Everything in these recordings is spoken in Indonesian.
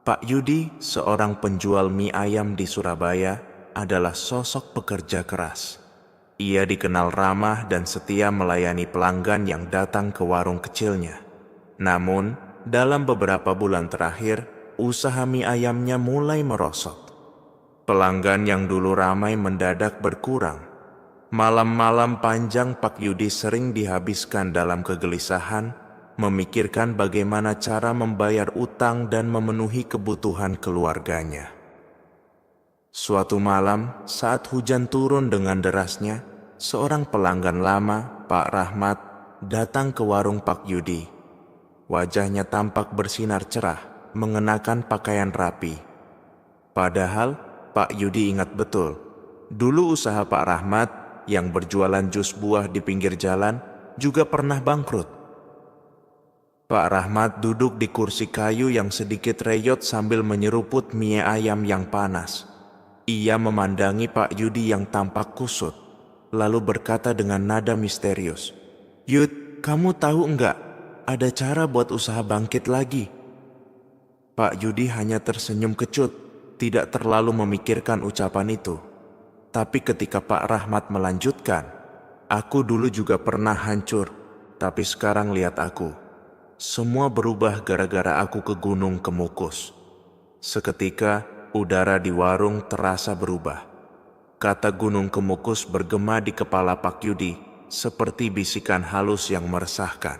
Pak Yudi, seorang penjual mie ayam di Surabaya, adalah sosok pekerja keras. Ia dikenal ramah dan setia melayani pelanggan yang datang ke warung kecilnya. Namun, dalam beberapa bulan terakhir, usaha mie ayamnya mulai merosot. Pelanggan yang dulu ramai mendadak berkurang. Malam-malam panjang Pak Yudi sering dihabiskan dalam kegelisahan, memikirkan bagaimana cara membayar utang dan memenuhi kebutuhan keluarganya. Suatu malam, saat hujan turun dengan derasnya, seorang pelanggan lama, Pak Rahmat, datang ke warung Pak Yudi. Wajahnya tampak bersinar cerah, mengenakan pakaian rapi. Padahal, Pak Yudi ingat betul, dulu usaha Pak Rahmat yang berjualan jus buah di pinggir jalan juga pernah bangkrut. Pak Rahmat duduk di kursi kayu yang sedikit reyot sambil menyeruput mie ayam yang panas. Ia memandangi Pak Yudi yang tampak kusut, lalu berkata dengan nada misterius, "Yud, kamu tahu enggak, ada cara buat usaha bangkit lagi." Pak Yudi hanya tersenyum kecut, tidak terlalu memikirkan ucapan itu. Tapi ketika Pak Rahmat melanjutkan, "Aku dulu juga pernah hancur, tapi sekarang lihat aku. Semua berubah gara-gara aku ke Gunung Kemukus." Seketika, udara di warung terasa berubah. Kata Gunung Kemukus bergema di kepala Pak Yudi, seperti bisikan halus yang meresahkan.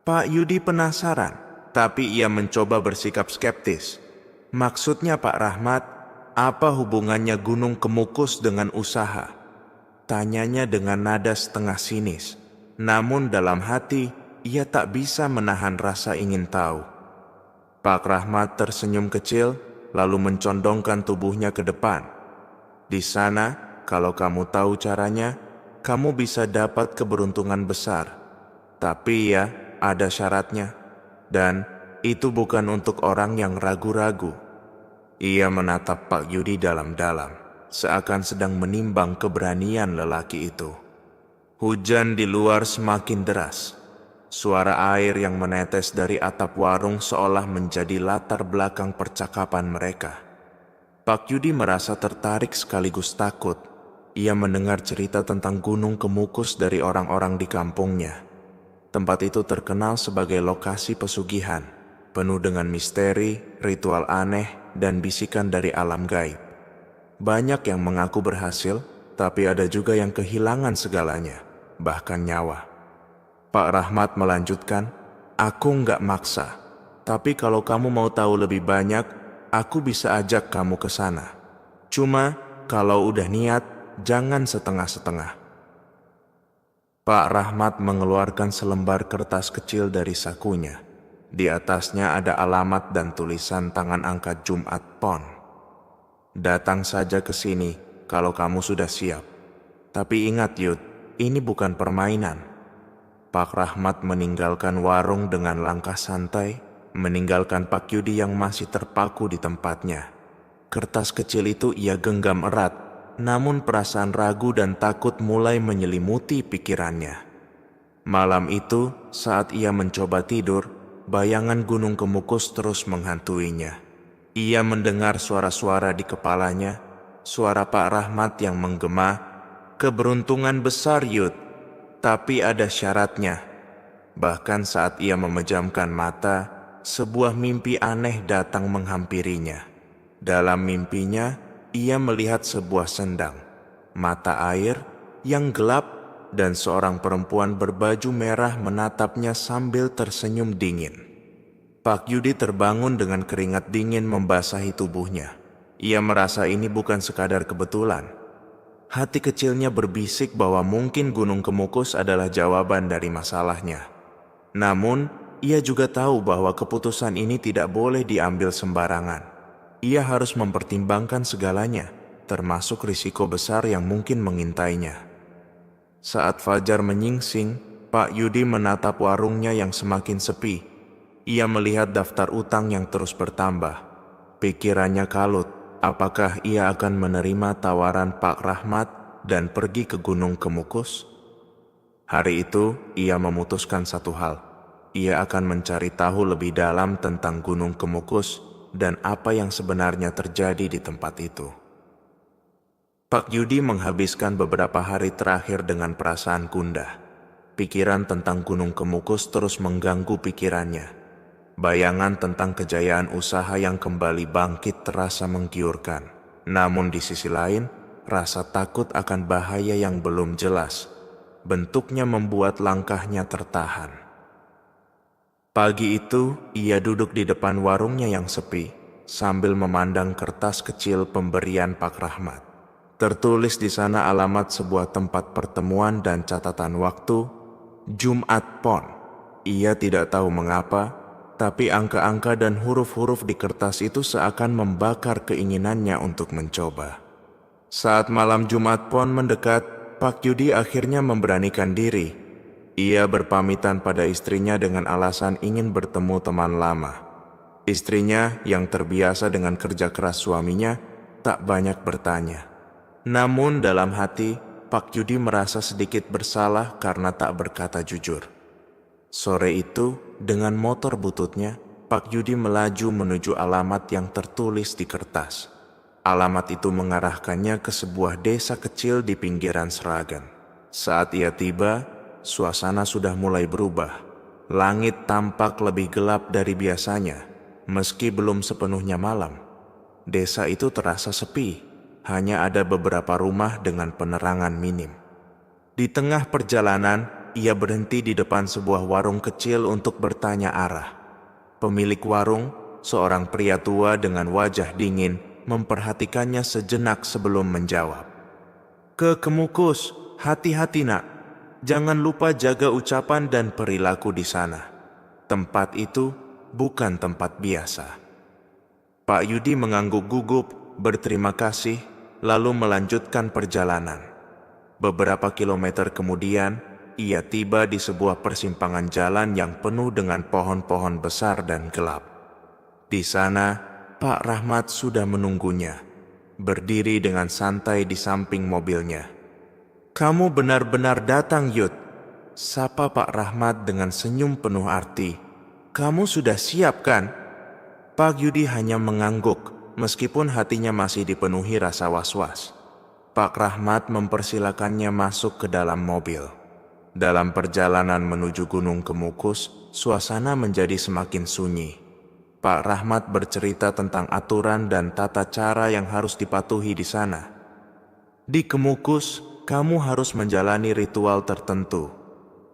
Pak Yudi penasaran, tapi ia mencoba bersikap skeptis. Maksudnya Pak Rahmat, apa hubungannya Gunung Kemukus dengan usaha? Tanyanya dengan nada setengah sinis. Namun dalam hati, ia tak bisa menahan rasa ingin tahu. Pak Rahmat tersenyum kecil, lalu mencondongkan tubuhnya ke depan. Di sana, kalau kamu tahu caranya, kamu bisa dapat keberuntungan besar. Tapi ya, ada syaratnya. Dan itu bukan untuk orang yang ragu-ragu. Ia menatap Pak Yudi dalam-dalam, seakan sedang menimbang keberanian lelaki itu. Hujan di luar semakin deras. Suara air yang menetes dari atap warung seolah menjadi latar belakang percakapan mereka. Pak Yudi merasa tertarik sekaligus takut. Ia mendengar cerita tentang Gunung Kemukus dari orang-orang di kampungnya. Tempat itu terkenal sebagai lokasi pesugihan, penuh dengan misteri, ritual aneh, dan bisikan dari alam gaib. Banyak yang mengaku berhasil, tapi ada juga yang kehilangan segalanya, bahkan nyawa. Pak Rahmat melanjutkan, "Aku nggak maksa, tapi kalau kamu mau tahu lebih banyak, aku bisa ajak kamu ke sana. Cuma, kalau udah niat, jangan setengah-setengah." Pak Rahmat mengeluarkan selembar kertas kecil dari sakunya. Di atasnya ada alamat dan tulisan tangan angkat Jumat Pon. "Datang saja ke sini kalau kamu sudah siap. Tapi ingat Yud, ini bukan permainan." Pak Rahmat meninggalkan warung dengan langkah santai, meninggalkan Pak Yudi yang masih terpaku di tempatnya. Kertas kecil itu ia genggam erat, namun perasaan ragu dan takut mulai menyelimuti pikirannya. Malam itu, saat ia mencoba tidur, bayangan Gunung Kemukus terus menghantuinya. Ia mendengar suara-suara di kepalanya, suara Pak Rahmat yang menggema, "Keberuntungan besar Yud, tapi ada syaratnya." Bahkan saat ia memejamkan mata, sebuah mimpi aneh datang menghampirinya. Dalam mimpinya, ia melihat sebuah sendang, mata air yang gelap, dan seorang perempuan berbaju merah menatapnya sambil tersenyum dingin. Pak Yudi terbangun dengan keringat dingin membasahi tubuhnya. Ia merasa ini bukan sekadar kebetulan. Hati kecilnya berbisik bahwa mungkin Gunung Kemukus adalah jawaban dari masalahnya. Namun, ia juga tahu bahwa keputusan ini tidak boleh diambil sembarangan. Ia harus mempertimbangkan segalanya, termasuk risiko besar yang mungkin mengintainya. Saat fajar menyingsing, Pak Yudi menatap warungnya yang semakin sepi. Ia melihat daftar utang yang terus bertambah. Pikirannya kalut. Apakah ia akan menerima tawaran Pak Rahmat dan pergi ke Gunung Kemukus? Hari itu, ia memutuskan satu hal. Ia akan mencari tahu lebih dalam tentang Gunung Kemukus dan apa yang sebenarnya terjadi di tempat itu. Pak Yudi menghabiskan beberapa hari terakhir dengan perasaan gundah. Pikiran tentang Gunung Kemukus terus mengganggu pikirannya. Bayangan tentang kejayaan usaha yang kembali bangkit terasa menggiurkan. Namun di sisi lain, rasa takut akan bahaya yang belum jelas. Bentuknya membuat langkahnya tertahan. Pagi itu, ia duduk di depan warungnya yang sepi, sambil memandang kertas kecil pemberian Pak Rahmat. Tertulis di sana alamat sebuah tempat pertemuan dan catatan waktu, Jumat Pon. Ia tidak tahu mengapa, tapi angka-angka dan huruf-huruf di kertas itu seakan membakar keinginannya untuk mencoba. Saat malam Jumat Pon mendekat, Pak Yudi akhirnya memberanikan diri. Ia berpamitan pada istrinya dengan alasan ingin bertemu teman lama. Istrinya yang terbiasa dengan kerja keras suaminya tak banyak bertanya. Namun dalam hati, Pak Yudi merasa sedikit bersalah karena tak berkata jujur. Sore itu, dengan motor bututnya, Pak Yudi melaju menuju alamat yang tertulis di kertas. Alamat itu mengarahkannya ke sebuah desa kecil di pinggiran Sragen. Saat ia tiba, suasana sudah mulai berubah. Langit tampak lebih gelap dari biasanya, meski belum sepenuhnya malam. Desa itu terasa sepi, hanya ada beberapa rumah dengan penerangan minim. Di tengah perjalanan, ia berhenti di depan sebuah warung kecil untuk bertanya arah. Pemilik warung, seorang pria tua dengan wajah dingin, memperhatikannya sejenak sebelum menjawab. "Ke Kemukus, hati-hati nak. Jangan lupa jaga ucapan dan perilaku di sana. Tempat itu bukan tempat biasa." Pak Yudi mengangguk gugup, berterima kasih, lalu melanjutkan perjalanan. Beberapa kilometer kemudian, ia tiba di sebuah persimpangan jalan yang penuh dengan pohon-pohon besar dan gelap. Di sana, Pak Rahmat sudah menunggunya, berdiri dengan santai di samping mobilnya. "Kamu benar-benar datang, Yud," sapa Pak Rahmat dengan senyum penuh arti. "Kamu sudah siap kan?" Pak Yudi hanya mengangguk, meskipun hatinya masih dipenuhi rasa was-was. Pak Rahmat mempersilakannya masuk ke dalam mobil. Dalam perjalanan menuju Gunung Kemukus, suasana menjadi semakin sunyi. Pak Rahmat bercerita tentang aturan dan tata cara yang harus dipatuhi di sana. "Di Kemukus, kamu harus menjalani ritual tertentu.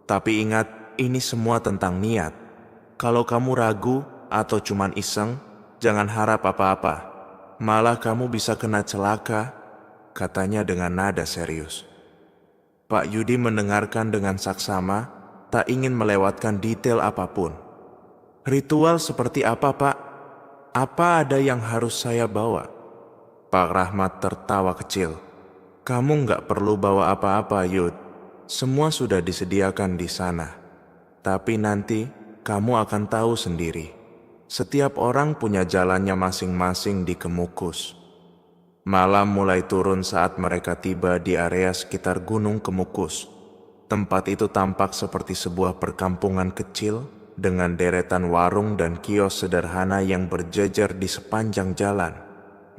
Tapi ingat, ini semua tentang niat. Kalau kamu ragu atau cuman iseng, jangan harap apa-apa. Malah kamu bisa kena celaka," katanya dengan nada serius. Pak Yudi mendengarkan dengan saksama, tak ingin melewatkan detail apapun. "Ritual seperti apa, Pak? Apa ada yang harus saya bawa?" Pak Rahmat tertawa kecil. "Kamu nggak perlu bawa apa-apa, Yud. Semua sudah disediakan di sana. Tapi nanti kamu akan tahu sendiri. Setiap orang punya jalannya masing-masing di Kemukus." Malam mulai turun saat mereka tiba di area sekitar Gunung Kemukus. Tempat itu tampak seperti sebuah perkampungan kecil dengan deretan warung dan kios sederhana yang berjejer di sepanjang jalan.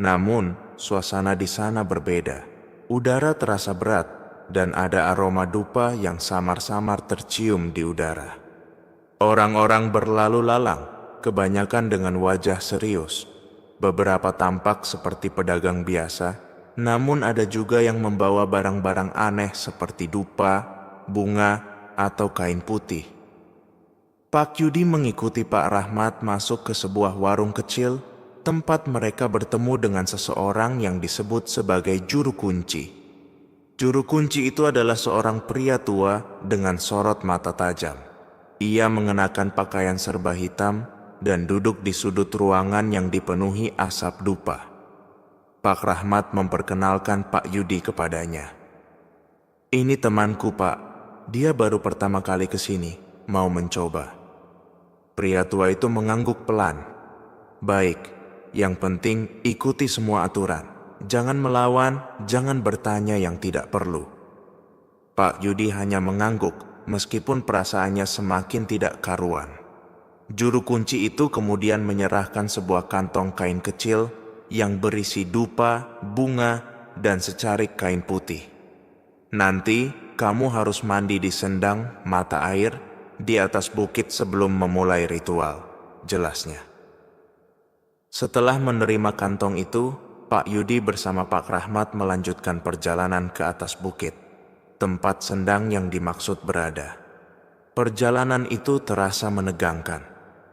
Namun, suasana di sana berbeda. Udara terasa berat dan ada aroma dupa yang samar-samar tercium di udara. Orang-orang berlalu lalang, kebanyakan dengan wajah serius. Beberapa tampak seperti pedagang biasa, namun ada juga yang membawa barang-barang aneh seperti dupa, bunga, atau kain putih. Pak Yudi mengikuti Pak Rahmat masuk ke sebuah warung kecil, tempat mereka bertemu dengan seseorang yang disebut sebagai juru kunci. Juru kunci itu adalah seorang pria tua dengan sorot mata tajam. Ia mengenakan pakaian serba hitam dan duduk di sudut ruangan yang dipenuhi asap dupa. Pak Rahmat memperkenalkan Pak Yudi kepadanya. "Ini temanku, Pak. Dia baru pertama kali ke sini, mau mencoba." Pria tua itu mengangguk pelan. "Baik, yang penting ikuti semua aturan. Jangan melawan, jangan bertanya yang tidak perlu." Pak Yudi hanya mengangguk, meskipun perasaannya semakin tidak karuan. Juru kunci itu kemudian menyerahkan sebuah kantong kain kecil yang berisi dupa, bunga, dan secarik kain putih. Nanti kamu harus mandi di sendang mata air di atas bukit sebelum memulai ritual, jelasnya. Setelah menerima kantong itu, Pak Yudi bersama Pak Rahmat melanjutkan perjalanan ke atas bukit, tempat sendang yang dimaksud berada. Perjalanan itu terasa menegangkan.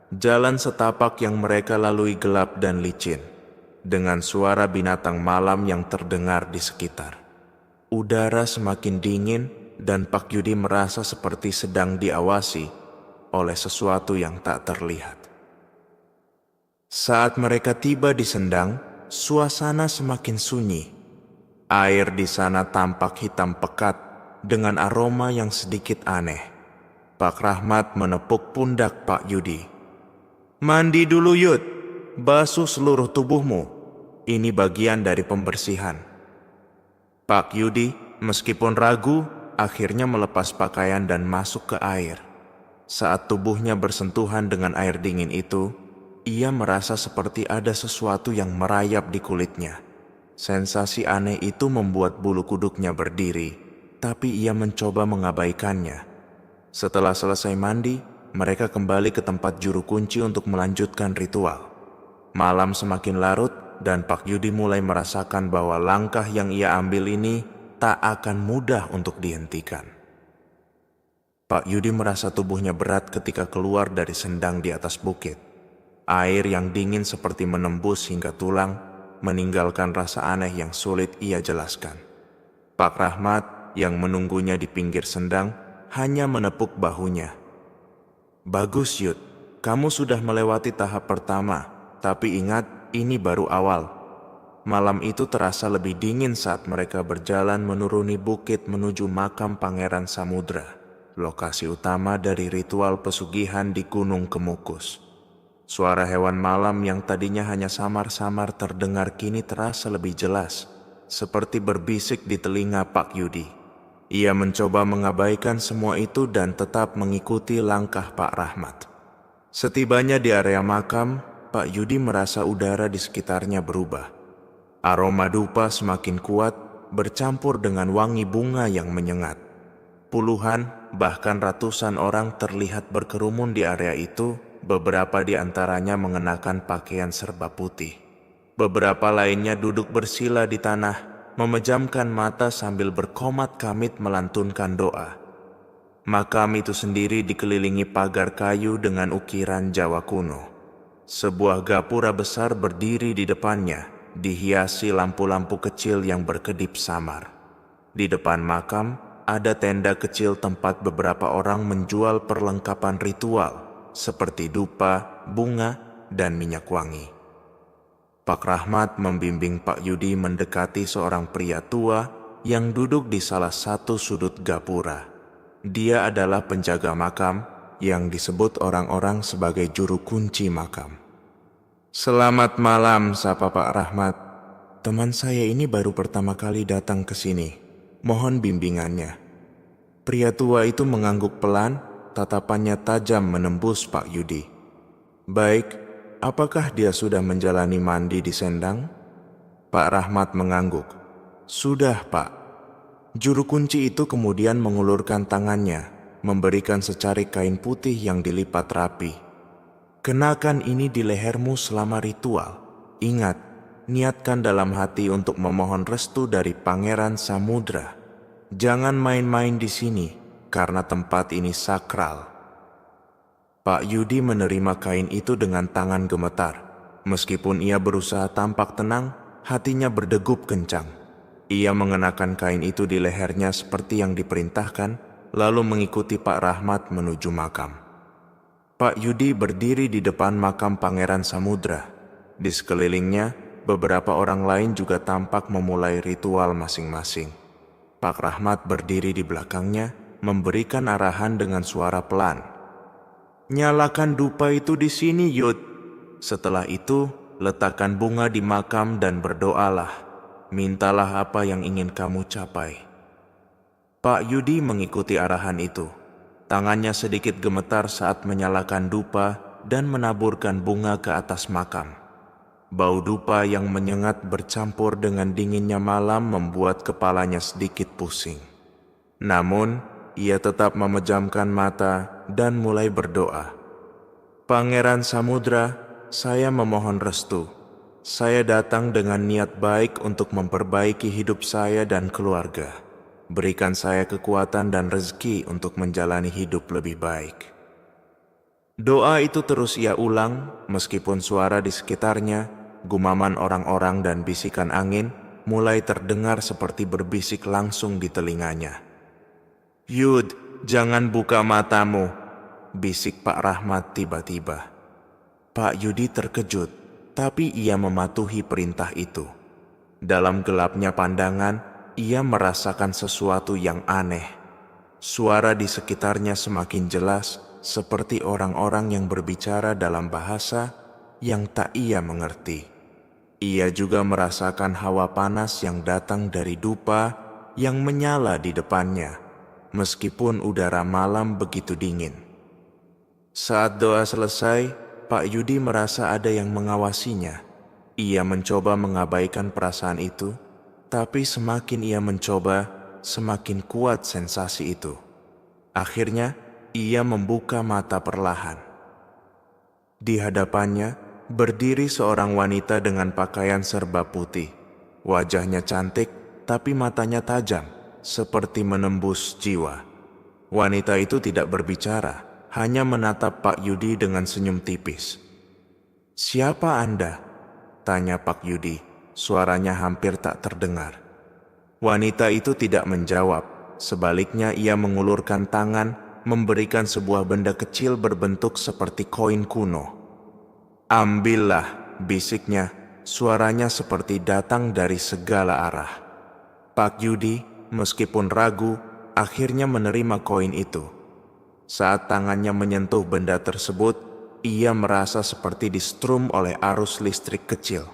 Jalan setapak yang mereka lalui gelap dan licin, dengan suara binatang malam yang terdengar di sekitar. Udara semakin dingin dan Pak Yudi merasa seperti sedang diawasi oleh sesuatu yang tak terlihat. Saat mereka tiba di sendang, suasana semakin sunyi. Air di sana tampak hitam pekat dengan aroma yang sedikit aneh. Pak Rahmat menepuk pundak Pak Yudi. "Mandi dulu Yud, basuh seluruh tubuhmu. Ini bagian dari pembersihan." Pak Yudi, meskipun ragu, akhirnya melepas pakaian dan masuk ke air. Saat tubuhnya bersentuhan dengan air dingin itu, ia merasa seperti ada sesuatu yang merayap di kulitnya. Sensasi aneh itu membuat bulu kuduknya berdiri, tapi ia mencoba mengabaikannya. Setelah selesai mandi, mereka kembali ke tempat juru kunci untuk melanjutkan ritual. Malam semakin larut dan Pak Yudi mulai merasakan bahwa langkah yang ia ambil ini tak akan mudah untuk dihentikan. Pak Yudi merasa tubuhnya berat ketika keluar dari sendang di atas bukit. Air yang dingin seperti menembus hingga tulang, meninggalkan rasa aneh yang sulit ia jelaskan. Pak Rahmat yang menunggunya di pinggir sendang hanya menepuk bahunya. "Bagus Yud, kamu sudah melewati tahap pertama, tapi ingat ini baru awal." Malam itu terasa lebih dingin saat mereka berjalan menuruni bukit menuju makam Pangeran Samudra, lokasi utama dari ritual pesugihan di Gunung Kemukus. Suara hewan malam yang tadinya hanya samar-samar terdengar kini terasa lebih jelas, seperti berbisik di telinga Pak Yudi. Ia mencoba mengabaikan semua itu dan tetap mengikuti langkah Pak Rahmat. Setibanya di area makam, Pak Yudi merasa udara di sekitarnya berubah. Aroma dupa semakin kuat, bercampur dengan wangi bunga yang menyengat. Puluhan, bahkan ratusan orang terlihat berkerumun di area itu, beberapa di antaranya mengenakan pakaian serba putih. Beberapa lainnya duduk bersila di tanah, memejamkan mata sambil berkomat-kamit melantunkan doa. Makam itu sendiri dikelilingi pagar kayu dengan ukiran Jawa kuno. Sebuah gapura besar berdiri di depannya, dihiasi lampu-lampu kecil yang berkedip samar. Di depan makam, ada tenda kecil tempat beberapa orang menjual perlengkapan ritual, seperti dupa, bunga, dan minyak wangi. Pak Rahmat membimbing Pak Yudi mendekati seorang pria tua yang duduk di salah satu sudut gapura. Dia adalah penjaga makam yang disebut orang-orang sebagai juru kunci makam. "Selamat malam," sapa Pak Rahmat. "Teman saya ini baru pertama kali datang ke sini. Mohon bimbingannya." Pria tua itu mengangguk pelan, tatapannya tajam menembus Pak Yudi. "Baik. Apakah dia sudah menjalani mandi di sendang?" Pak Rahmat mengangguk. "Sudah, Pak." Juru kunci itu kemudian mengulurkan tangannya, memberikan secarik kain putih yang dilipat rapi. "Kenakan ini di lehermu selama ritual. Ingat, niatkan dalam hati untuk memohon restu dari Pangeran Samudra. Jangan main-main di sini, karena tempat ini sakral." Pak Yudi menerima kain itu dengan tangan gemetar. Meskipun ia berusaha tampak tenang, hatinya berdegup kencang. Ia mengenakan kain itu di lehernya seperti yang diperintahkan, lalu mengikuti Pak Rahmat menuju makam. Pak Yudi berdiri di depan makam Pangeran Samudra. Di sekelilingnya, beberapa orang lain juga tampak memulai ritual masing-masing. Pak Rahmat berdiri di belakangnya, memberikan arahan dengan suara pelan. "Nyalakan dupa itu di sini, Yud. Setelah itu, letakkan bunga di makam dan berdoalah. Mintalah apa yang ingin kamu capai." Pak Yudi mengikuti arahan itu. Tangannya sedikit gemetar saat menyalakan dupa dan menaburkan bunga ke atas makam. Bau dupa yang menyengat bercampur dengan dinginnya malam membuat kepalanya sedikit pusing. Namun, ia tetap memejamkan mata dan mulai berdoa. "Pangeran Samudra, saya memohon restu. Saya datang dengan niat baik untuk memperbaiki hidup saya dan keluarga. Berikan saya kekuatan dan rezeki untuk menjalani hidup lebih baik." Doa itu terus ia ulang, meskipun suara di sekitarnya, gumaman orang-orang dan bisikan angin, mulai terdengar seperti berbisik langsung di telinganya. "Yud, jangan buka matamu," bisik Pak Rahmat tiba-tiba. Pak Yudi terkejut, tapi ia mematuhi perintah itu. Dalam gelapnya pandangan, ia merasakan sesuatu yang aneh. Suara di sekitarnya semakin jelas, seperti orang-orang yang berbicara dalam bahasa yang tak ia mengerti. Ia juga merasakan hawa panas yang datang dari dupa yang menyala di depannya, meskipun udara malam begitu dingin. Saat doa selesai, Pak Yudi merasa ada yang mengawasinya. Ia mencoba mengabaikan perasaan itu, tapi semakin ia mencoba, semakin kuat sensasi itu. Akhirnya, ia membuka mata perlahan. Di hadapannya, berdiri seorang wanita dengan pakaian serba putih. Wajahnya cantik, tapi matanya tajam, seperti menembus jiwa. Wanita itu tidak berbicara, hanya menatap Pak Yudi dengan senyum tipis. "Siapa Anda?" tanya Pak Yudi. Suaranya hampir tak terdengar. Wanita itu tidak menjawab. Sebaliknya ia mengulurkan tangan, memberikan sebuah benda kecil berbentuk seperti koin kuno. "Ambillah," bisiknya. Suaranya seperti datang dari segala arah. Pak Yudi, meskipun ragu, akhirnya menerima koin itu. Saat tangannya menyentuh benda tersebut, ia merasa seperti disetrum oleh arus listrik kecil.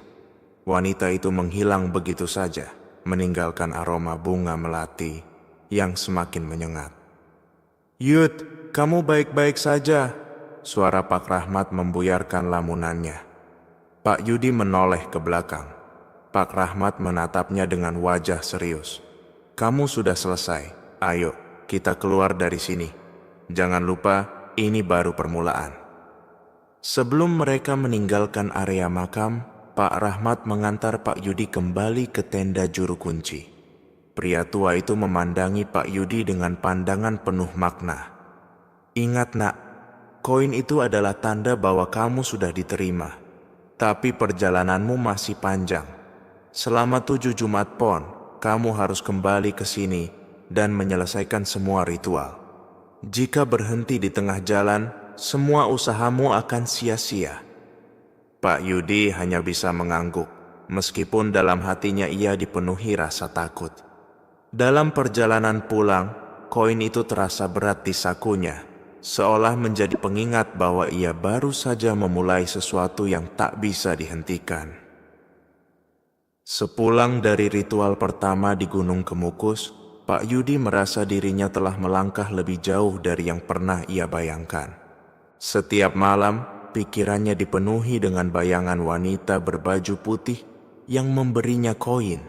Wanita itu menghilang begitu saja, meninggalkan aroma bunga melati yang semakin menyengat. "Yud, kamu baik-baik saja?" Suara Pak Rahmat membuyarkan lamunannya. Pak Yudi menoleh ke belakang. Pak Rahmat menatapnya dengan wajah serius. "Kamu sudah selesai. Ayo, kita keluar dari sini. Jangan lupa, ini baru permulaan." Sebelum mereka meninggalkan area makam, Pak Rahmat mengantar Pak Yudi kembali ke tenda juru kunci. Pria tua itu memandangi Pak Yudi dengan pandangan penuh makna. "Ingat nak, koin itu adalah tanda bahwa kamu sudah diterima. Tapi perjalananmu masih panjang. Selama 7 Jumat Pon, kamu harus kembali ke sini dan menyelesaikan semua ritual. Jika berhenti di tengah jalan, semua usahamu akan sia-sia." Pak Yudi hanya bisa mengangguk, meskipun dalam hatinya ia dipenuhi rasa takut. Dalam perjalanan pulang, koin itu terasa berat di sakunya, seolah menjadi pengingat bahwa ia baru saja memulai sesuatu yang tak bisa dihentikan. Sepulang dari ritual pertama di Gunung Kemukus, Pak Yudi merasa dirinya telah melangkah lebih jauh dari yang pernah ia bayangkan. Setiap malam, pikirannya dipenuhi dengan bayangan wanita berbaju putih yang memberinya koin.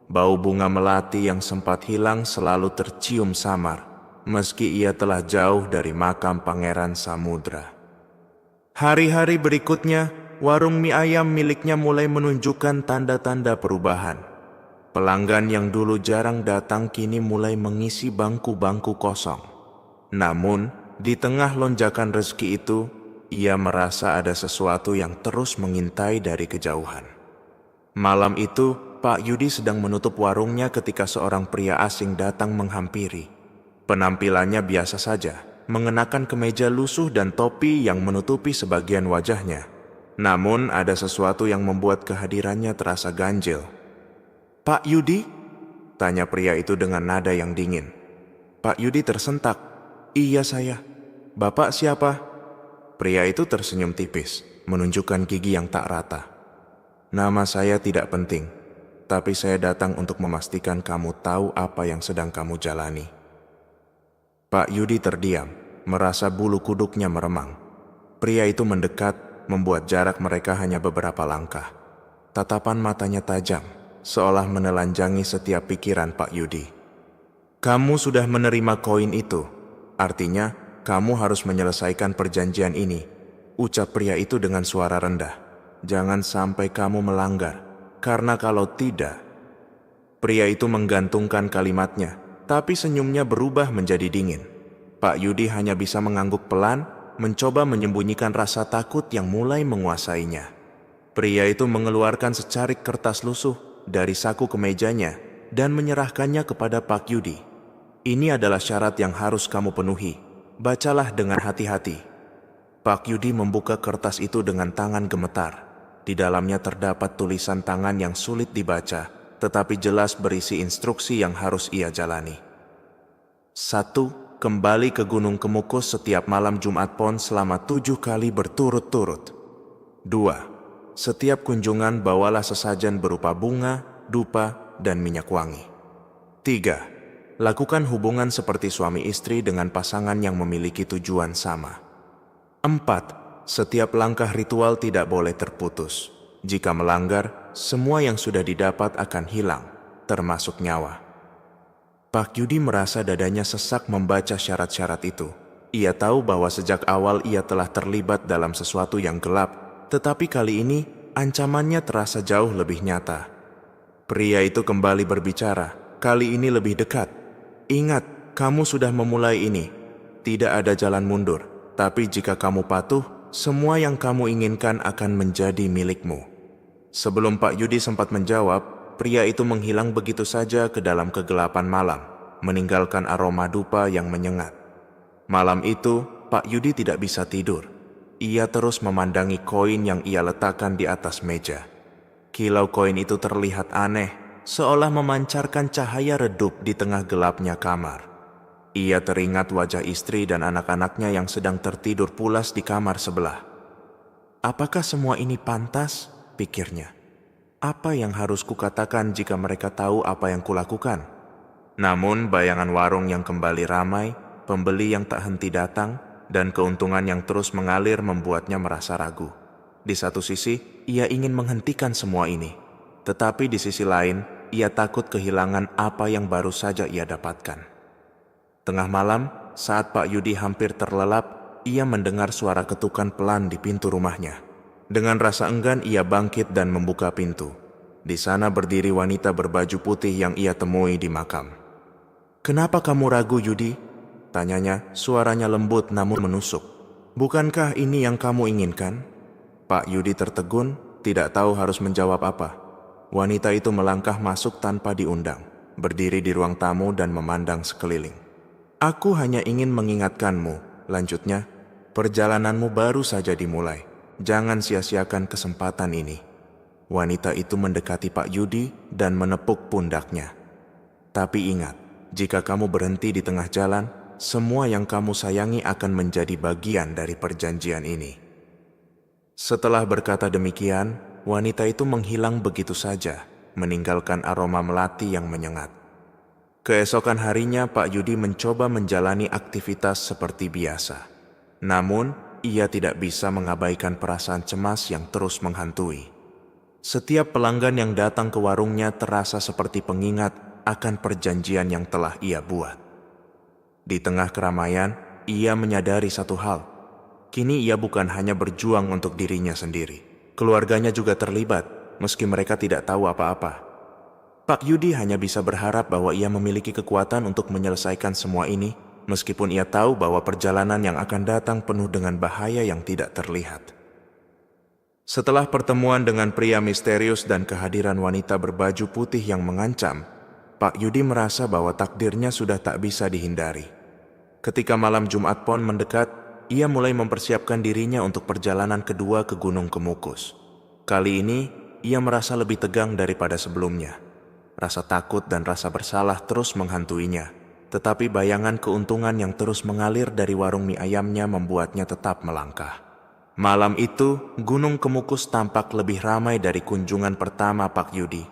Bau bunga melati yang sempat hilang selalu tercium samar, meski ia telah jauh dari makam Pangeran Samudra. Hari-hari berikutnya, warung mie ayam miliknya mulai menunjukkan tanda-tanda perubahan. Pelanggan yang dulu jarang datang kini mulai mengisi bangku-bangku kosong. Namun, di tengah lonjakan rezeki itu, ia merasa ada sesuatu yang terus mengintai dari kejauhan. Malam itu, Pak Yudi sedang menutup warungnya ketika seorang pria asing datang menghampiri. Penampilannya biasa saja, mengenakan kemeja lusuh dan topi yang menutupi sebagian wajahnya. Namun, ada sesuatu yang membuat kehadirannya terasa ganjil. "Pak Yudi?" tanya pria itu dengan nada yang dingin. Pak Yudi tersentak. "Iya saya. Bapak siapa?" Pria itu tersenyum tipis, menunjukkan gigi yang tak rata. "Nama saya tidak penting, tapi saya datang untuk memastikan kamu tahu apa yang sedang kamu jalani." Pak Yudi terdiam, merasa bulu kuduknya meremang. Pria itu mendekat, membuat jarak mereka hanya beberapa langkah. Tatapan matanya tajam, seolah menelanjangi setiap pikiran Pak Yudi. "Kamu sudah menerima koin itu, artinya kamu harus menyelesaikan perjanjian ini," ucap pria itu dengan suara rendah. "Jangan sampai kamu melanggar, karena kalau tidak..." Pria itu menggantungkan kalimatnya, tapi senyumnya berubah menjadi dingin. Pak Yudi hanya bisa mengangguk pelan, mencoba menyembunyikan rasa takut yang mulai menguasainya. Pria itu mengeluarkan secarik kertas lusuh dari saku kemejanya dan menyerahkannya kepada Pak Yudi. "Ini adalah syarat yang harus kamu penuhi. Bacalah dengan hati-hati." Pak Yudi membuka kertas itu dengan tangan gemetar. Di dalamnya terdapat tulisan tangan yang sulit dibaca, tetapi jelas berisi instruksi yang harus ia jalani. 1. Kembali ke Gunung Kemukus setiap malam Jumat Pon selama 7 kali berturut-turut. 2. Setiap kunjungan bawalah sesajen berupa bunga, dupa, dan minyak wangi. 3. Lakukan hubungan seperti suami istri dengan pasangan yang memiliki tujuan sama. 4. Setiap langkah ritual tidak boleh terputus. Jika melanggar, semua yang sudah didapat akan hilang, termasuk nyawa. Pak Yudi merasa dadanya sesak membaca syarat-syarat itu. Ia tahu bahwa sejak awal ia telah terlibat dalam sesuatu yang gelap, tetapi kali ini ancamannya terasa jauh lebih nyata. Pria itu kembali berbicara, kali ini lebih dekat. "Ingat, kamu sudah memulai ini. Tidak ada jalan mundur, tapi jika kamu patuh, semua yang kamu inginkan akan menjadi milikmu." Sebelum Pak Yudi sempat menjawab, pria itu menghilang begitu saja ke dalam kegelapan malam, meninggalkan aroma dupa yang menyengat. Malam itu, Pak Yudi tidak bisa tidur. Ia terus memandangi koin yang ia letakkan di atas meja. Kilau koin itu terlihat aneh, seolah memancarkan cahaya redup di tengah gelapnya kamar. Ia teringat wajah istri dan anak-anaknya yang sedang tertidur pulas di kamar sebelah. "Apakah semua ini pantas?" pikirnya. "Apa yang harus kukatakan jika mereka tahu apa yang kulakukan?" Namun bayangan warung yang kembali ramai, pembeli yang tak henti datang, dan keuntungan yang terus mengalir membuatnya merasa ragu. Di satu sisi, ia ingin menghentikan semua ini. Tetapi di sisi lain, ia takut kehilangan apa yang baru saja ia dapatkan. Tengah malam, saat Pak Yudi hampir terlelap, ia mendengar suara ketukan pelan di pintu rumahnya. Dengan rasa enggan, ia bangkit dan membuka pintu. Di sana berdiri wanita berbaju putih yang ia temui di makam. "Kenapa kamu ragu, Yudi?" tanyanya, suaranya lembut namun menusuk. "Bukankah ini yang kamu inginkan?" Pak Yudi tertegun, tidak tahu harus menjawab apa. Wanita itu melangkah masuk tanpa diundang, berdiri di ruang tamu dan memandang sekeliling. "Aku hanya ingin mengingatkanmu," lanjutnya, "perjalananmu baru saja dimulai. Jangan sia-siakan kesempatan ini." Wanita itu mendekati Pak Yudi dan menepuk pundaknya. "Tapi ingat, jika kamu berhenti di tengah jalan, semua yang kamu sayangi akan menjadi bagian dari perjanjian ini." Setelah berkata demikian, wanita itu menghilang begitu saja, meninggalkan aroma melati yang menyengat. Keesokan harinya, Pak Yudi mencoba menjalani aktivitas seperti biasa. Namun, ia tidak bisa mengabaikan perasaan cemas yang terus menghantui. Setiap pelanggan yang datang ke warungnya terasa seperti pengingat akan perjanjian yang telah ia buat. Di tengah keramaian, ia menyadari satu hal. Kini ia bukan hanya berjuang untuk dirinya sendiri. Keluarganya juga terlibat, meski mereka tidak tahu apa-apa. Pak Yudi hanya bisa berharap bahwa ia memiliki kekuatan untuk menyelesaikan semua ini, meskipun ia tahu bahwa perjalanan yang akan datang penuh dengan bahaya yang tidak terlihat. Setelah pertemuan dengan pria misterius dan kehadiran wanita berbaju putih yang mengancam, Pak Yudi merasa bahwa takdirnya sudah tak bisa dihindari. Ketika malam Jumat Pon mendekat, ia mulai mempersiapkan dirinya untuk perjalanan kedua ke Gunung Kemukus. Kali ini, ia merasa lebih tegang daripada sebelumnya. Rasa takut dan rasa bersalah terus menghantuinya, tetapi bayangan keuntungan yang terus mengalir dari warung mie ayamnya membuatnya tetap melangkah. Malam itu, Gunung Kemukus tampak lebih ramai dari kunjungan pertama Pak Yudi.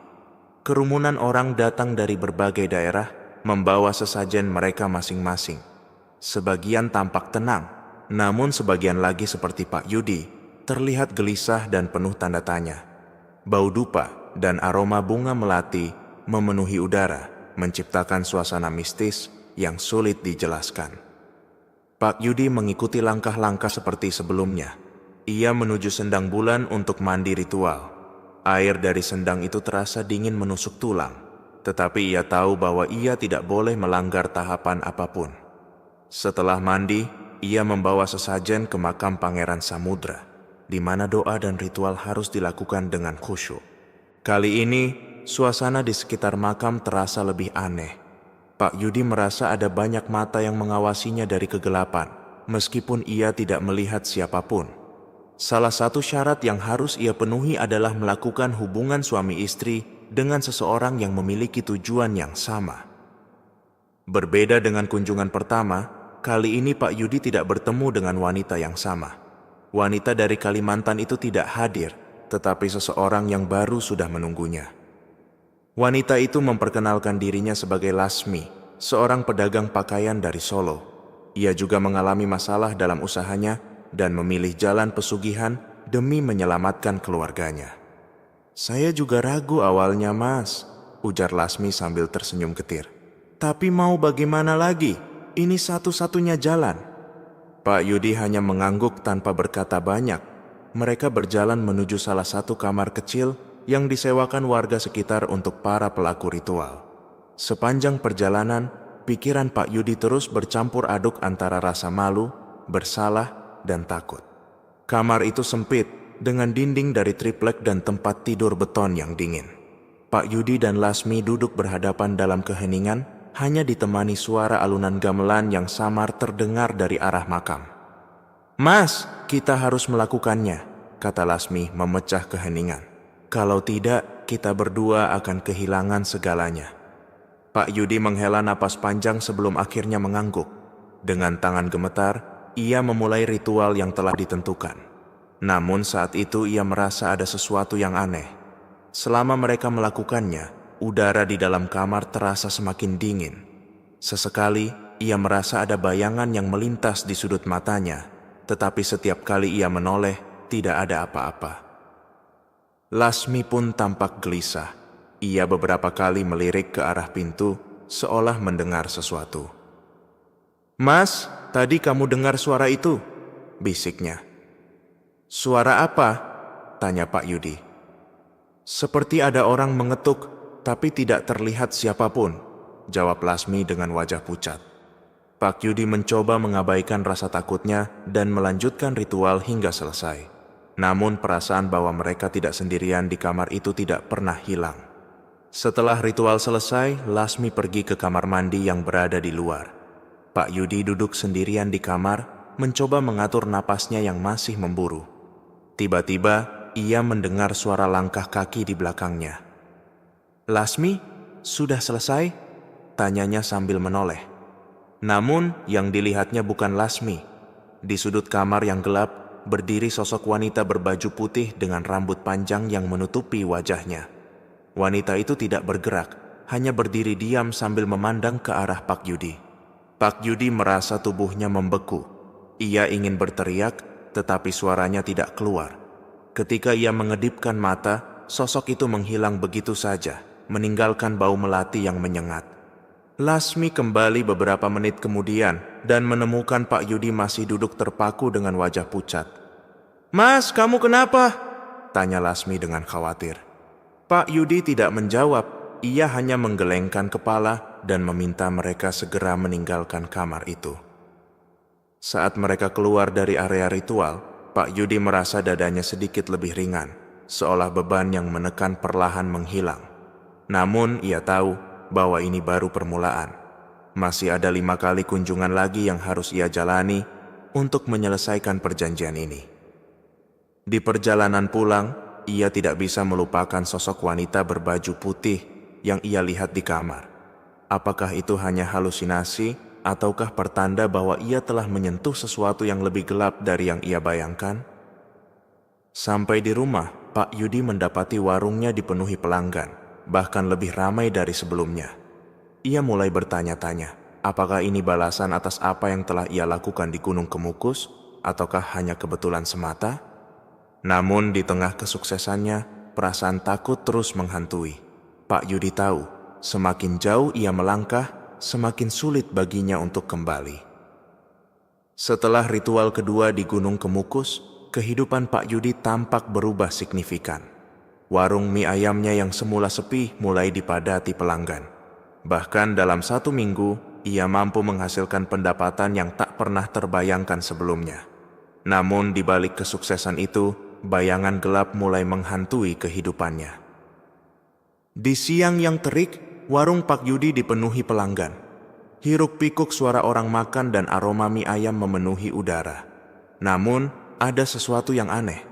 Kerumunan orang datang dari berbagai daerah, membawa sesajen mereka masing-masing. Sebagian tampak tenang, Namun sebagian lagi seperti Pak Yudi, terlihat gelisah dan penuh tanda tanya. Bau dupa dan aroma bunga melati memenuhi udara, menciptakan suasana mistis yang sulit dijelaskan. Pak Yudi mengikuti langkah-langkah seperti sebelumnya. Ia menuju sendang bulan untuk mandi ritual. Air dari sendang itu terasa dingin menusuk tulang, tetapi ia tahu bahwa ia tidak boleh melanggar tahapan apapun. Setelah mandi, ia membawa sesajen ke makam Pangeran Samudra, di mana doa dan ritual harus dilakukan dengan khusyuk. Kali ini, suasana di sekitar makam terasa lebih aneh. Pak Yudi merasa ada banyak mata yang mengawasinya dari kegelapan, meskipun ia tidak melihat siapapun. Salah satu syarat yang harus ia penuhi adalah melakukan hubungan suami istri dengan seseorang yang memiliki tujuan yang sama. Berbeda dengan kunjungan pertama, kali ini Pak Yudi tidak bertemu dengan wanita yang sama. Wanita dari Kalimantan itu tidak hadir, tetapi seseorang yang baru sudah menunggunya. Wanita itu memperkenalkan dirinya sebagai Lasmi, seorang pedagang pakaian dari Solo. Ia juga mengalami masalah dalam usahanya dan memilih jalan pesugihan demi menyelamatkan keluarganya. "Saya juga ragu awalnya, Mas," ujar Lasmi sambil tersenyum getir. "Tapi mau bagaimana lagi? Ini satu-satunya jalan." Pak Yudi hanya mengangguk tanpa berkata banyak. Mereka berjalan menuju salah satu kamar kecil yang disewakan warga sekitar untuk para pelaku ritual. Sepanjang perjalanan, pikiran Pak Yudi terus bercampur aduk antara rasa malu, bersalah, dan takut. Kamar itu sempit, dengan dinding dari triplek dan tempat tidur beton yang dingin. Pak Yudi dan Lasmi duduk berhadapan dalam keheningan, hanya ditemani suara alunan gamelan yang samar terdengar dari arah makam. "Mas, kita harus melakukannya," kata Lasmi memecah keheningan. "Kalau tidak, kita berdua akan kehilangan segalanya." Pak Yudi menghela napas panjang sebelum akhirnya mengangguk. Dengan tangan gemetar, ia memulai ritual yang telah ditentukan. Namun saat itu ia merasa ada sesuatu yang aneh. Selama mereka melakukannya, udara di dalam kamar terasa semakin dingin. Sesekali, ia merasa ada bayangan yang melintas di sudut matanya, tetapi setiap kali ia menoleh, tidak ada apa-apa. Lasmi pun tampak gelisah. Ia beberapa kali melirik ke arah pintu, seolah mendengar sesuatu. "Mas, tadi kamu dengar suara itu?" bisiknya. "Suara apa?" tanya Pak Yudi. "Seperti ada orang mengetuk, tapi tidak terlihat siapapun," jawab Lasmi dengan wajah pucat. Pak Yudi mencoba mengabaikan rasa takutnya dan melanjutkan ritual hingga selesai. Namun perasaan bahwa mereka tidak sendirian di kamar itu tidak pernah hilang. Setelah ritual selesai, Lasmi pergi ke kamar mandi yang berada di luar. Pak Yudi duduk sendirian di kamar, mencoba mengatur napasnya yang masih memburu. Tiba-tiba, ia mendengar suara langkah kaki di belakangnya. "Lasmi, sudah selesai?" tanyanya sambil menoleh. Namun, yang dilihatnya bukan Lasmi. Di sudut kamar yang gelap, berdiri sosok wanita berbaju putih dengan rambut panjang yang menutupi wajahnya. Wanita itu tidak bergerak, hanya berdiri diam sambil memandang ke arah Pak Yudi. Pak Yudi merasa tubuhnya membeku. Ia ingin berteriak, tetapi suaranya tidak keluar. Ketika ia mengedipkan mata, sosok itu menghilang begitu saja, meninggalkan bau melati yang menyengat. Lasmi kembali beberapa menit kemudian dan menemukan Pak Yudi masih duduk terpaku dengan wajah pucat. "Mas, kamu kenapa?" tanya Lasmi dengan khawatir. Pak Yudi tidak menjawab, ia hanya menggelengkan kepala dan meminta mereka segera meninggalkan kamar itu. Saat mereka keluar dari area ritual, Pak Yudi merasa dadanya sedikit lebih ringan, seolah beban yang menekan perlahan menghilang. Namun ia tahu bahwa ini baru permulaan. Masih ada 5 kali kunjungan lagi yang harus ia jalani untuk menyelesaikan perjanjian ini. Di perjalanan pulang, ia tidak bisa melupakan sosok wanita berbaju putih yang ia lihat di kamar. Apakah itu hanya halusinasi ataukah pertanda bahwa ia telah menyentuh sesuatu yang lebih gelap dari yang ia bayangkan? Sampai di rumah, Pak Yudi mendapati warungnya dipenuhi pelanggan, bahkan lebih ramai dari sebelumnya. Ia mulai bertanya-tanya, Apakah ini balasan atas apa yang telah ia lakukan di Gunung Kemukus, ataukah hanya kebetulan semata? Namun di tengah kesuksesannya, perasaan takut terus menghantui. Pak Yudi tahu, semakin jauh ia melangkah, semakin sulit baginya untuk kembali. Setelah ritual kedua di Gunung Kemukus, kehidupan Pak Yudi tampak berubah signifikan. Warung mie ayamnya yang semula sepi mulai dipadati pelanggan. Bahkan dalam 1 minggu, ia mampu menghasilkan pendapatan yang tak pernah terbayangkan sebelumnya. Namun di balik kesuksesan itu, bayangan gelap mulai menghantui kehidupannya. Di siang yang terik, warung Pak Yudi dipenuhi pelanggan. Hiruk-pikuk suara orang makan dan aroma mie ayam memenuhi udara. Namun, ada sesuatu yang aneh.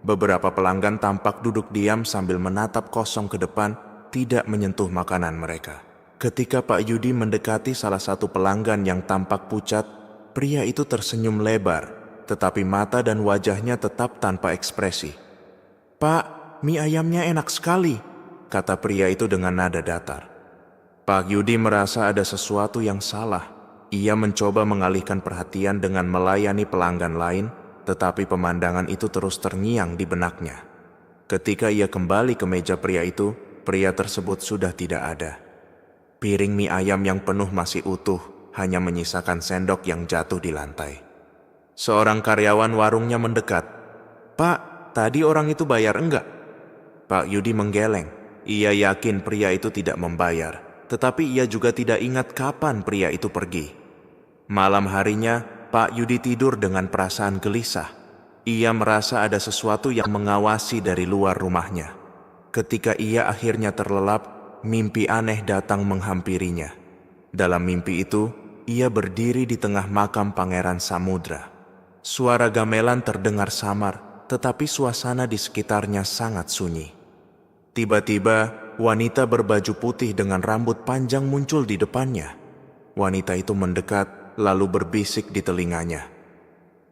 Beberapa pelanggan tampak duduk diam sambil menatap kosong ke depan, tidak menyentuh makanan mereka. Ketika Pak Yudi mendekati salah satu pelanggan yang tampak pucat, pria itu tersenyum lebar, tetapi mata dan wajahnya tetap tanpa ekspresi. "Pak, mie ayamnya enak sekali," kata pria itu dengan nada datar. Pak Yudi merasa ada sesuatu yang salah. Ia mencoba mengalihkan perhatian dengan melayani pelanggan lain, tetapi pemandangan itu terus terngiang di benaknya. Ketika ia kembali ke meja pria itu, pria tersebut sudah tidak ada. Piring mie ayam yang penuh masih utuh, hanya menyisakan sendok yang jatuh di lantai. Seorang karyawan warungnya mendekat. "Pak, tadi orang itu bayar enggak?" Pak Yudi menggeleng. Ia yakin pria itu tidak membayar, tetapi ia juga tidak ingat kapan pria itu pergi. Malam harinya, Pak Yudi tidur dengan perasaan gelisah. Ia merasa ada sesuatu yang mengawasi dari luar rumahnya. Ketika ia akhirnya terlelap, mimpi aneh datang menghampirinya. Dalam mimpi itu, ia berdiri di tengah makam Pangeran Samudra. Suara gamelan terdengar samar, tetapi suasana di sekitarnya sangat sunyi. Tiba-tiba, wanita berbaju putih dengan rambut panjang muncul di depannya. Wanita itu mendekat, lalu berbisik di telinganya.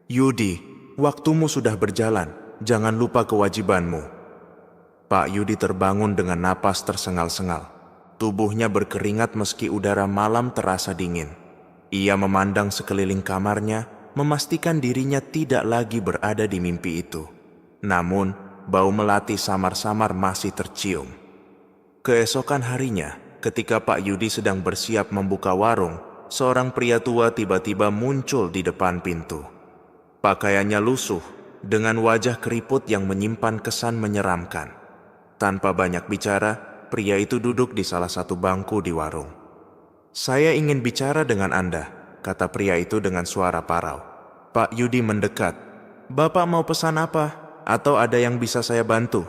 "Yudi, waktumu sudah berjalan, jangan lupa kewajibanmu." Pak Yudi terbangun dengan napas tersengal-sengal. Tubuhnya berkeringat meski udara malam terasa dingin. Ia memandang sekeliling kamarnya, memastikan dirinya tidak lagi berada di mimpi itu. Namun, bau melati samar-samar masih tercium. Keesokan harinya, ketika Pak Yudi sedang bersiap membuka warung, seorang pria tua tiba-tiba muncul di depan pintu. Pakaiannya lusuh, dengan wajah keriput yang menyimpan kesan menyeramkan. Tanpa banyak bicara, pria itu duduk di salah satu bangku di warung. "Saya ingin bicara dengan Anda," kata pria itu dengan suara parau. Pak Yudi mendekat. "Bapak mau pesan apa? Atau ada yang bisa saya bantu?"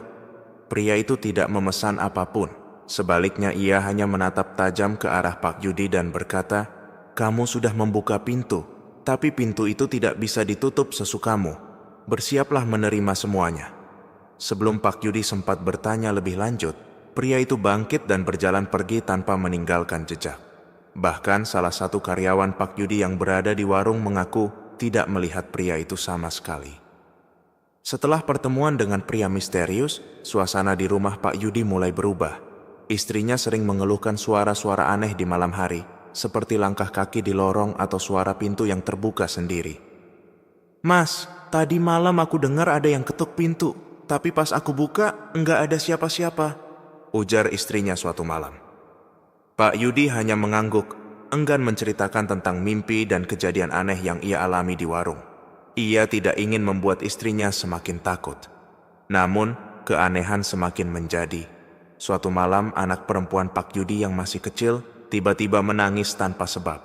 Pria itu tidak memesan apapun. Sebaliknya ia hanya menatap tajam ke arah Pak Yudi dan berkata, "Kamu sudah membuka pintu, tapi pintu itu tidak bisa ditutup sesukamu. Bersiaplah menerima semuanya." Sebelum Pak Yudi sempat bertanya lebih lanjut, pria itu bangkit dan berjalan pergi tanpa meninggalkan jejak. Bahkan salah satu karyawan Pak Yudi yang berada di warung mengaku tidak melihat pria itu sama sekali. Setelah pertemuan dengan pria misterius, suasana di rumah Pak Yudi mulai berubah. Istrinya sering mengeluhkan suara-suara aneh di malam hari, seperti langkah kaki di lorong atau suara pintu yang terbuka sendiri. "Mas, tadi malam aku dengar ada yang ketuk pintu. Tapi pas aku buka, enggak ada siapa-siapa," ujar istrinya suatu malam. Pak Yudi hanya mengangguk, enggan menceritakan tentang mimpi dan kejadian aneh yang ia alami di warung. Ia tidak ingin membuat istrinya semakin takut. Namun, keanehan semakin menjadi. Suatu malam, anak perempuan Pak Yudi yang masih kecil tiba-tiba menangis tanpa sebab.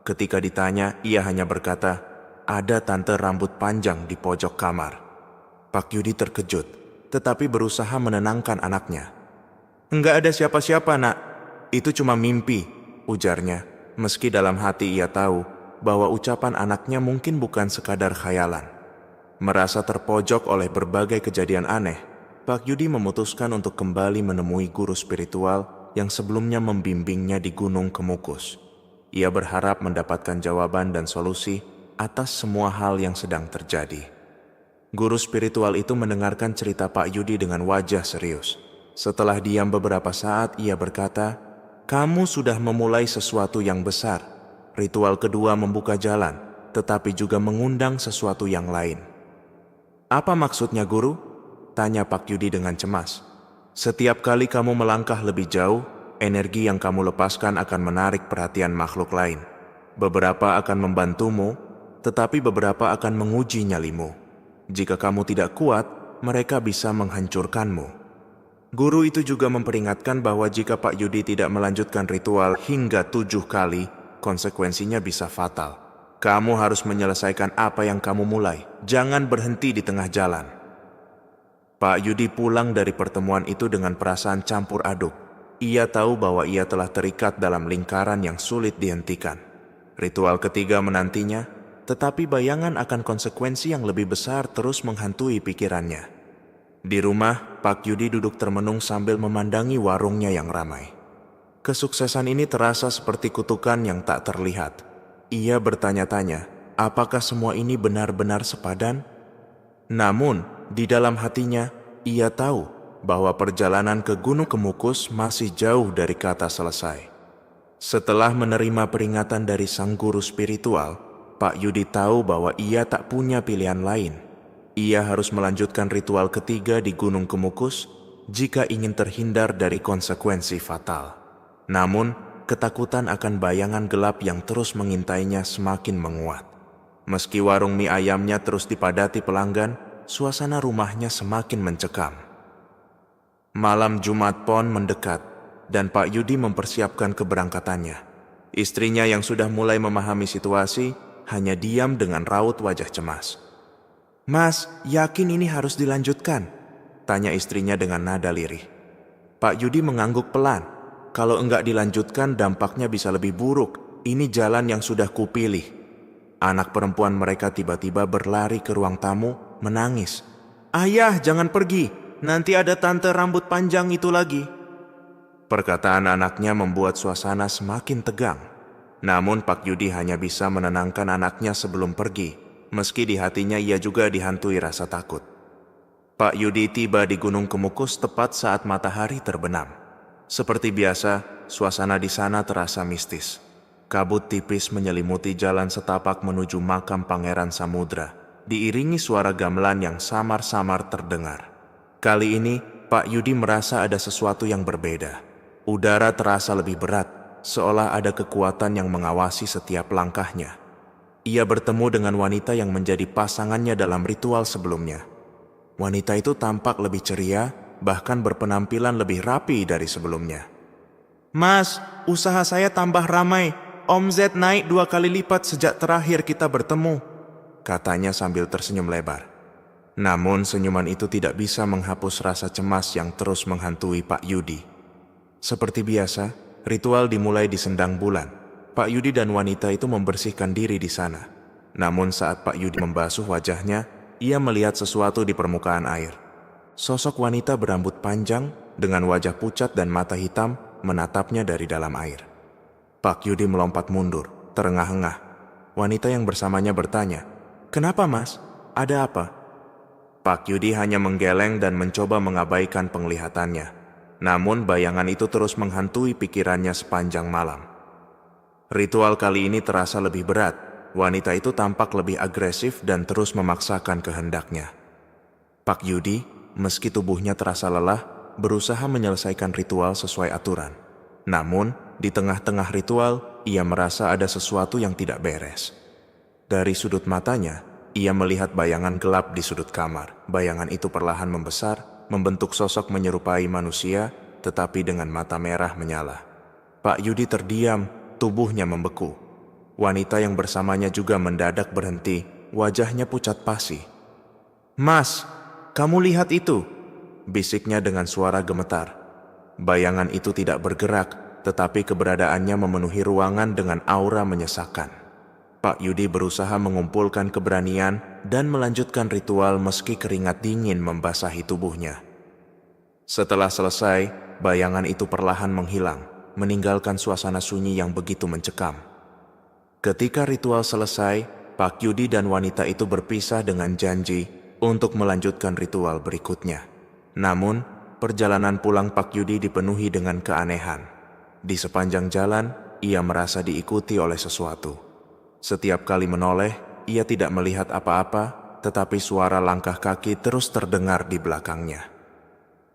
Ketika ditanya, ia hanya berkata, "Ada tante rambut panjang di pojok kamar." Pak Yudi terkejut, tetapi berusaha menenangkan anaknya. "Enggak ada siapa-siapa, Nak. Itu cuma mimpi," ujarnya, meski dalam hati ia tahu bahwa ucapan anaknya mungkin bukan sekadar khayalan. Merasa terpojok oleh berbagai kejadian aneh, Pak Yudi memutuskan untuk kembali menemui guru spiritual yang sebelumnya membimbingnya di Gunung Kemukus. Ia berharap mendapatkan jawaban dan solusi atas semua hal yang sedang terjadi. Guru spiritual itu mendengarkan cerita Pak Yudi dengan wajah serius. Setelah diam beberapa saat, ia berkata, "Kamu sudah memulai sesuatu yang besar. Ritual kedua membuka jalan, tetapi juga mengundang sesuatu yang lain. "Apa maksudnya, Guru?" tanya Pak Yudi dengan cemas. "Setiap kali kamu melangkah lebih jauh, energi yang kamu lepaskan akan menarik perhatian makhluk lain. Beberapa akan membantumu, tetapi beberapa akan menguji nyalimu. Jika kamu tidak kuat, mereka bisa menghancurkanmu." Guru itu juga memperingatkan bahwa jika Pak Yudi tidak melanjutkan ritual hingga 7 kali, konsekuensinya bisa fatal. Kamu harus menyelesaikan apa yang kamu mulai. Jangan berhenti di tengah jalan. Pak Yudi pulang dari pertemuan itu dengan perasaan campur aduk. Ia tahu bahwa ia telah terikat dalam lingkaran yang sulit dihentikan. Ritual ketiga menantinya, tetapi bayangan akan konsekuensi yang lebih besar terus menghantui pikirannya. Di rumah, Pak Yudi duduk termenung sambil memandangi warungnya yang ramai. Kesuksesan ini terasa seperti kutukan yang tak terlihat. Ia bertanya-tanya, apakah semua ini benar-benar sepadan? Namun, di dalam hatinya, ia tahu bahwa perjalanan ke Gunung Kemukus masih jauh dari kata selesai. Setelah menerima peringatan dari sang guru spiritual, Pak Yudi tahu bahwa ia tak punya pilihan lain. Ia harus melanjutkan ritual ketiga di Gunung Kemukus jika ingin terhindar dari konsekuensi fatal. Namun, ketakutan akan bayangan gelap yang terus mengintainya semakin menguat. Meski warung mie ayamnya terus dipadati pelanggan, suasana rumahnya semakin mencekam. Malam Jumat Pon mendekat, dan Pak Yudi mempersiapkan keberangkatannya. Istrinya yang sudah mulai memahami situasi, hanya diam dengan raut wajah cemas. "Mas, yakin ini harus dilanjutkan?" tanya istrinya dengan nada lirih. Pak Yudi mengangguk pelan. "Kalau enggak dilanjutkan, dampaknya bisa lebih buruk. Ini jalan yang sudah kupilih." Anak perempuan mereka tiba-tiba berlari ke ruang tamu, menangis. "Ayah, jangan pergi. Nanti ada tante rambut panjang itu lagi." Perkataan anaknya membuat suasana semakin tegang. Namun Pak Yudi hanya bisa menenangkan anaknya sebelum pergi. Meski di hatinya ia juga dihantui rasa takut. Pak Yudi tiba di Gunung Kemukus tepat saat matahari terbenam. Seperti biasa, suasana di sana terasa mistis. Kabut tipis menyelimuti jalan setapak menuju makam Pangeran Samudra, diiringi suara gamelan yang samar-samar terdengar. Kali ini, Pak Yudi merasa ada sesuatu yang berbeda. Udara terasa lebih berat, seolah ada kekuatan yang mengawasi setiap langkahnya. Ia bertemu dengan wanita yang menjadi pasangannya dalam ritual sebelumnya. Wanita itu tampak lebih ceria, bahkan berpenampilan lebih rapi dari sebelumnya. "Mas, usaha saya tambah ramai. Omzet naik 2 kali lipat sejak terakhir kita bertemu," katanya sambil tersenyum lebar. Namun senyuman itu tidak bisa menghapus rasa cemas yang terus menghantui Pak Yudi. Seperti biasa, ritual dimulai di Sendang Bulan. Pak Yudi dan wanita itu membersihkan diri di sana. Namun saat Pak Yudi membasuh wajahnya, ia melihat sesuatu di permukaan air. Sosok wanita berambut panjang dengan wajah pucat dan mata hitam menatapnya dari dalam air. Pak Yudi melompat mundur, terengah-engah. Wanita yang bersamanya bertanya, "Kenapa, Mas? Ada apa?" Pak Yudi hanya menggeleng dan mencoba mengabaikan penglihatannya. Namun bayangan itu terus menghantui pikirannya sepanjang malam. Ritual kali ini terasa lebih berat. Wanita itu tampak lebih agresif dan terus memaksakan kehendaknya. Pak Yudi, meski tubuhnya terasa lelah, berusaha menyelesaikan ritual sesuai aturan. Namun, di tengah-tengah ritual, ia merasa ada sesuatu yang tidak beres. Dari sudut matanya, ia melihat bayangan gelap di sudut kamar. Bayangan itu perlahan membesar, membentuk sosok menyerupai manusia, tetapi dengan mata merah menyala. Pak Yudi terdiam, tubuhnya membeku. Wanita yang bersamanya juga mendadak berhenti, wajahnya pucat pasi. "Mas, kamu lihat itu?" bisiknya dengan suara gemetar. Bayangan itu tidak bergerak, tetapi keberadaannya memenuhi ruangan dengan aura menyesakkan. Pak Yudi berusaha mengumpulkan keberanian dan melanjutkan ritual meski keringat dingin membasahi tubuhnya. Setelah selesai, bayangan itu perlahan menghilang, meninggalkan suasana sunyi yang begitu mencekam. Ketika ritual selesai, Pak Yudi dan wanita itu berpisah dengan janji untuk melanjutkan ritual berikutnya. Namun, perjalanan pulang Pak Yudi dipenuhi dengan keanehan. Di sepanjang jalan, ia merasa diikuti oleh sesuatu. Setiap kali menoleh, ia tidak melihat apa-apa, tetapi suara langkah kaki terus terdengar di belakangnya.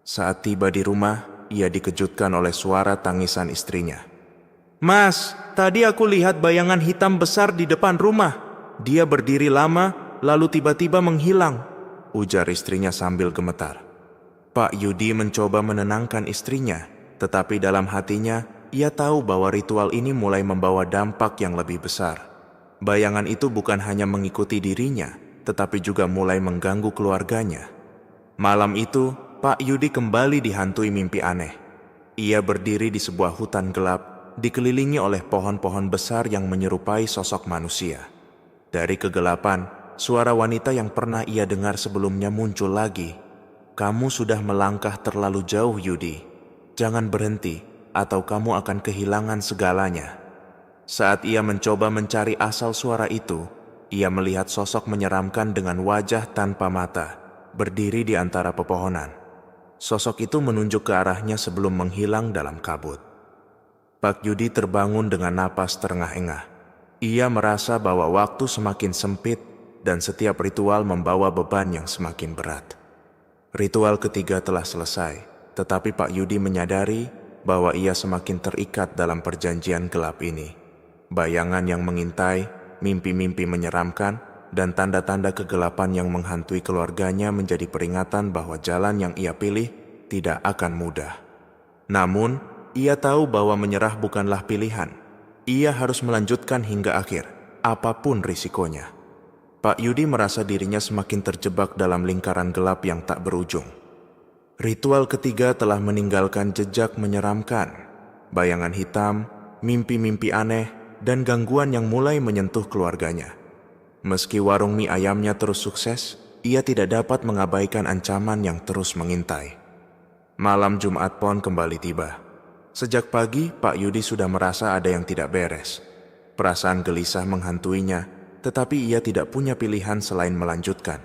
Saat tiba di rumah, ia dikejutkan oleh suara tangisan istrinya. "Mas, tadi aku lihat bayangan hitam besar di depan rumah. Dia berdiri lama, lalu tiba-tiba menghilang," ujar istrinya sambil gemetar. Pak Yudi mencoba menenangkan istrinya, tetapi dalam hatinya, ia tahu bahwa ritual ini mulai membawa dampak yang lebih besar. Bayangan itu bukan hanya mengikuti dirinya, tetapi juga mulai mengganggu keluarganya. Malam itu, Pak Yudi kembali dihantui mimpi aneh. Ia berdiri di sebuah hutan gelap, dikelilingi oleh pohon-pohon besar yang menyerupai sosok manusia. Dari kegelapan, suara wanita yang pernah ia dengar sebelumnya muncul lagi. "Kamu sudah melangkah terlalu jauh, Yudi. Jangan berhenti, atau kamu akan kehilangan segalanya." Saat ia mencoba mencari asal suara itu, ia melihat sosok menyeramkan dengan wajah tanpa mata, berdiri di antara pepohonan. Sosok itu menunjuk ke arahnya sebelum menghilang dalam kabut. Pak Yudi terbangun dengan napas terengah-engah. Ia merasa bahwa waktu semakin sempit dan setiap ritual membawa beban yang semakin berat. Ritual ketiga telah selesai, tetapi Pak Yudi menyadari bahwa ia semakin terikat dalam perjanjian gelap ini. Bayangan yang mengintai, mimpi-mimpi menyeramkan, dan tanda-tanda kegelapan yang menghantui keluarganya menjadi peringatan bahwa jalan yang ia pilih tidak akan mudah. Namun, ia tahu bahwa menyerah bukanlah pilihan. Ia harus melanjutkan hingga akhir, apapun risikonya. Pak Yudi merasa dirinya semakin terjebak dalam lingkaran gelap yang tak berujung. Ritual ketiga telah meninggalkan jejak menyeramkan. Bayangan hitam, mimpi-mimpi aneh, dan gangguan yang mulai menyentuh keluarganya. Meski warung mie ayamnya terus sukses, ia tidak dapat mengabaikan ancaman yang terus mengintai. Malam Jumat Pon kembali tiba. Sejak pagi, Pak Yudi sudah merasa ada yang tidak beres. Perasaan gelisah menghantuinya, tetapi ia tidak punya pilihan selain melanjutkan.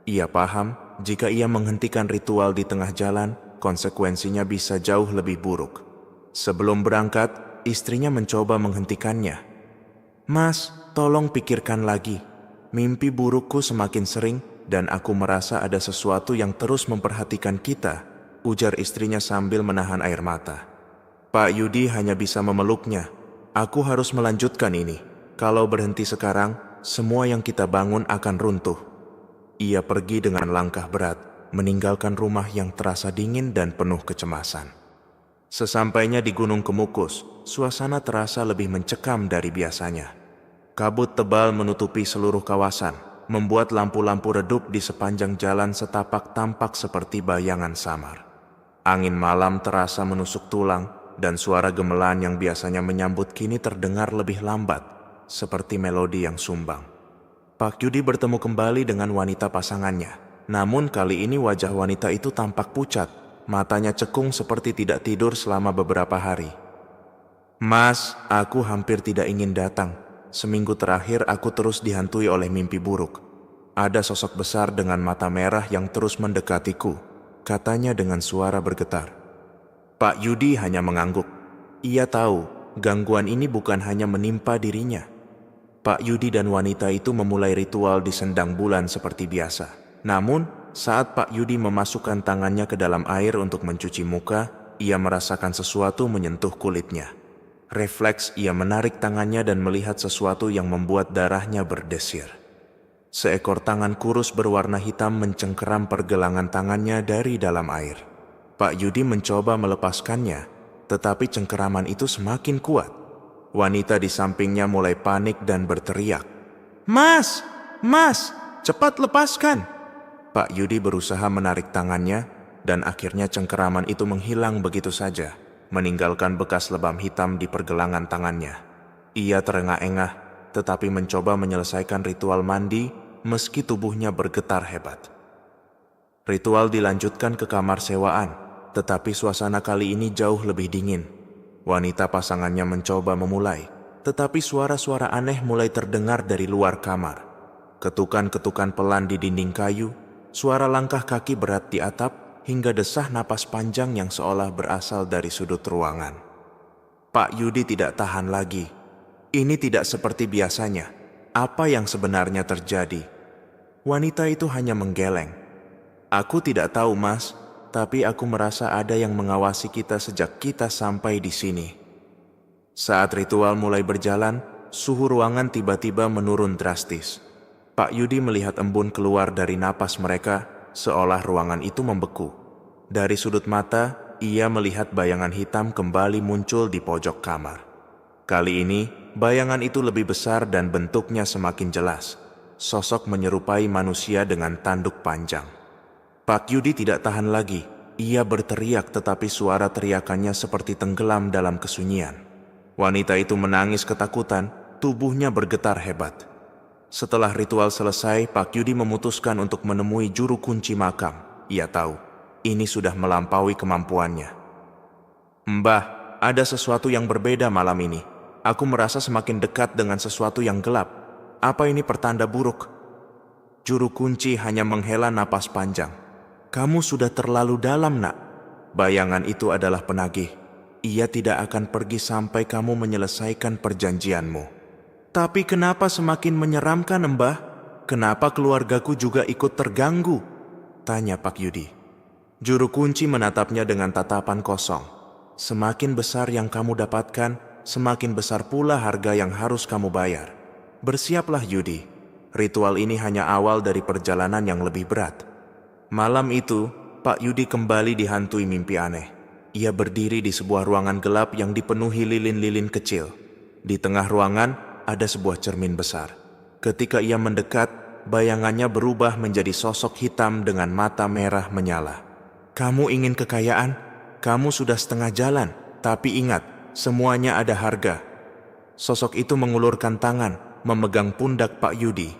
Ia paham, jika ia menghentikan ritual di tengah jalan, konsekuensinya bisa jauh lebih buruk. Sebelum berangkat, istrinya mencoba menghentikannya. "Mas, tolong pikirkan lagi. Mimpi burukku semakin sering dan aku merasa ada sesuatu yang terus memperhatikan kita," ujar istrinya sambil menahan air mata. Pak Yudi hanya bisa memeluknya. "Aku harus melanjutkan ini. Kalau berhenti sekarang, semua yang kita bangun akan runtuh." Ia pergi dengan langkah berat, meninggalkan rumah yang terasa dingin dan penuh kecemasan. Sesampainya di Gunung Kemukus, suasana terasa lebih mencekam dari biasanya. Kabut tebal menutupi seluruh kawasan, membuat lampu-lampu redup di sepanjang jalan setapak tampak seperti bayangan samar. Angin malam terasa menusuk tulang, dan suara gemelan yang biasanya menyambut kini terdengar lebih lambat, seperti melodi yang sumbang. Pak Yudi bertemu kembali dengan wanita pasangannya, namun kali ini wajah wanita itu tampak pucat. Matanya cekung seperti tidak tidur selama beberapa hari. "Mas, aku hampir tidak ingin datang. Seminggu terakhir aku terus dihantui oleh mimpi buruk. Ada sosok besar dengan mata merah yang terus mendekatiku," katanya dengan suara bergetar. Pak Yudi hanya mengangguk. Ia tahu gangguan ini bukan hanya menimpa dirinya. Pak Yudi dan wanita itu memulai ritual di sendang bulan seperti biasa. Namun, saat Pak Yudi memasukkan tangannya ke dalam air untuk mencuci muka, ia merasakan sesuatu menyentuh kulitnya. Refleks ia menarik tangannya dan melihat sesuatu yang membuat darahnya berdesir. Seekor tangan kurus berwarna hitam mencengkeram pergelangan tangannya dari dalam air. Pak Yudi mencoba melepaskannya, tetapi cengkeraman itu semakin kuat. Wanita di sampingnya mulai panik dan berteriak, "Mas! Mas! Cepat lepaskan!" Pak Yudi berusaha menarik tangannya, dan akhirnya cengkeraman itu menghilang begitu saja, meninggalkan bekas lebam hitam di pergelangan tangannya. Ia terengah-engah, tetapi mencoba menyelesaikan ritual mandi meski tubuhnya bergetar hebat. Ritual dilanjutkan ke kamar sewaan, tetapi suasana kali ini jauh lebih dingin. Wanita pasangannya mencoba memulai, tetapi suara-suara aneh mulai terdengar dari luar kamar. Ketukan-ketukan pelan di dinding kayu, suara langkah kaki berat di atap, hingga desah napas panjang yang seolah berasal dari sudut ruangan. Pak Yudi tidak tahan lagi. Ini tidak seperti biasanya. Apa yang sebenarnya terjadi? Wanita itu hanya menggeleng. Aku tidak tahu, Mas, tapi aku merasa ada yang mengawasi kita sejak kita sampai di sini. Saat ritual mulai berjalan, suhu ruangan tiba-tiba menurun drastis. Pak Yudi melihat embun keluar dari napas mereka, seolah ruangan itu membeku. Dari sudut mata, ia melihat bayangan hitam kembali muncul di pojok kamar. Kali ini, bayangan itu lebih besar dan bentuknya semakin jelas. Sosok menyerupai manusia dengan tanduk panjang. Pak Yudi tidak tahan lagi. Ia berteriak, tetapi suara teriakannya seperti tenggelam dalam kesunyian. Wanita itu menangis ketakutan, tubuhnya bergetar hebat. Setelah ritual selesai, Pak Yudi memutuskan untuk menemui juru kunci makam. Ia tahu, ini sudah melampaui kemampuannya. Mbah, ada sesuatu yang berbeda malam ini. Aku merasa semakin dekat dengan sesuatu yang gelap. Apa ini pertanda buruk? Juru kunci hanya menghela napas panjang. Kamu sudah terlalu dalam, nak. Bayangan itu adalah penagih. Ia tidak akan pergi sampai kamu menyelesaikan perjanjianmu. Tapi kenapa semakin menyeramkan, Mbah? Kenapa keluargaku juga ikut terganggu? Tanya Pak Yudi. Juru kunci menatapnya dengan tatapan kosong. Semakin besar yang kamu dapatkan, semakin besar pula harga yang harus kamu bayar. Bersiaplah, Yudi. Ritual ini hanya awal dari perjalanan yang lebih berat. Malam itu, Pak Yudi kembali dihantui mimpi aneh. Ia berdiri di sebuah ruangan gelap yang dipenuhi lilin-lilin kecil. Di tengah ruangan ada sebuah cermin besar. Ketika ia mendekat, bayangannya berubah menjadi sosok hitam dengan mata merah menyala. Kamu ingin kekayaan? Kamu sudah setengah jalan, tapi ingat, semuanya ada harga. Sosok itu mengulurkan tangan, memegang pundak Pak Yudi.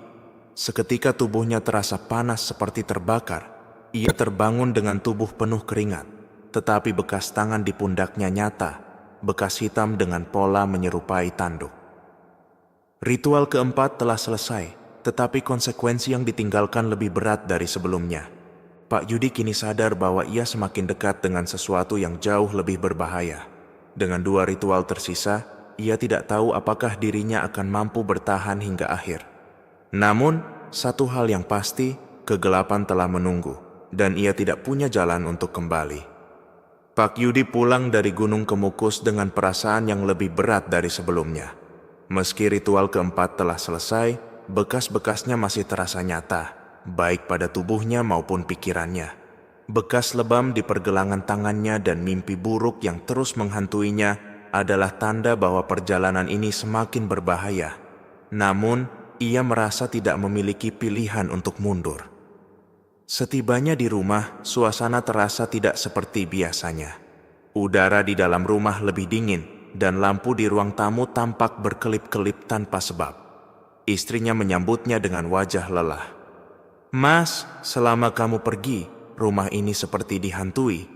Seketika tubuhnya terasa panas seperti terbakar. Ia terbangun dengan tubuh penuh keringat, tetapi bekas tangan di pundaknya nyata, bekas hitam dengan pola menyerupai tanduk. Ritual keempat telah selesai, tetapi konsekuensi yang ditinggalkan lebih berat dari sebelumnya. Pak Yudi kini sadar bahwa ia semakin dekat dengan sesuatu yang jauh lebih berbahaya. Dengan 2 ritual tersisa, ia tidak tahu apakah dirinya akan mampu bertahan hingga akhir. Namun, satu hal yang pasti, kegelapan telah menunggu, dan ia tidak punya jalan untuk kembali. Pak Yudi pulang dari Gunung Kemukus dengan perasaan yang lebih berat dari sebelumnya. Meski ritual keempat telah selesai, bekas-bekasnya masih terasa nyata, baik pada tubuhnya maupun pikirannya. Bekas lebam di pergelangan tangannya dan mimpi buruk yang terus menghantuinya adalah tanda bahwa perjalanan ini semakin berbahaya. Namun, ia merasa tidak memiliki pilihan untuk mundur. Setibanya di rumah, suasana terasa tidak seperti biasanya. Udara di dalam rumah lebih dingin, dan lampu di ruang tamu tampak berkelip-kelip tanpa sebab. Istrinya menyambutnya dengan wajah lelah. Mas, selama kamu pergi, rumah ini seperti dihantui.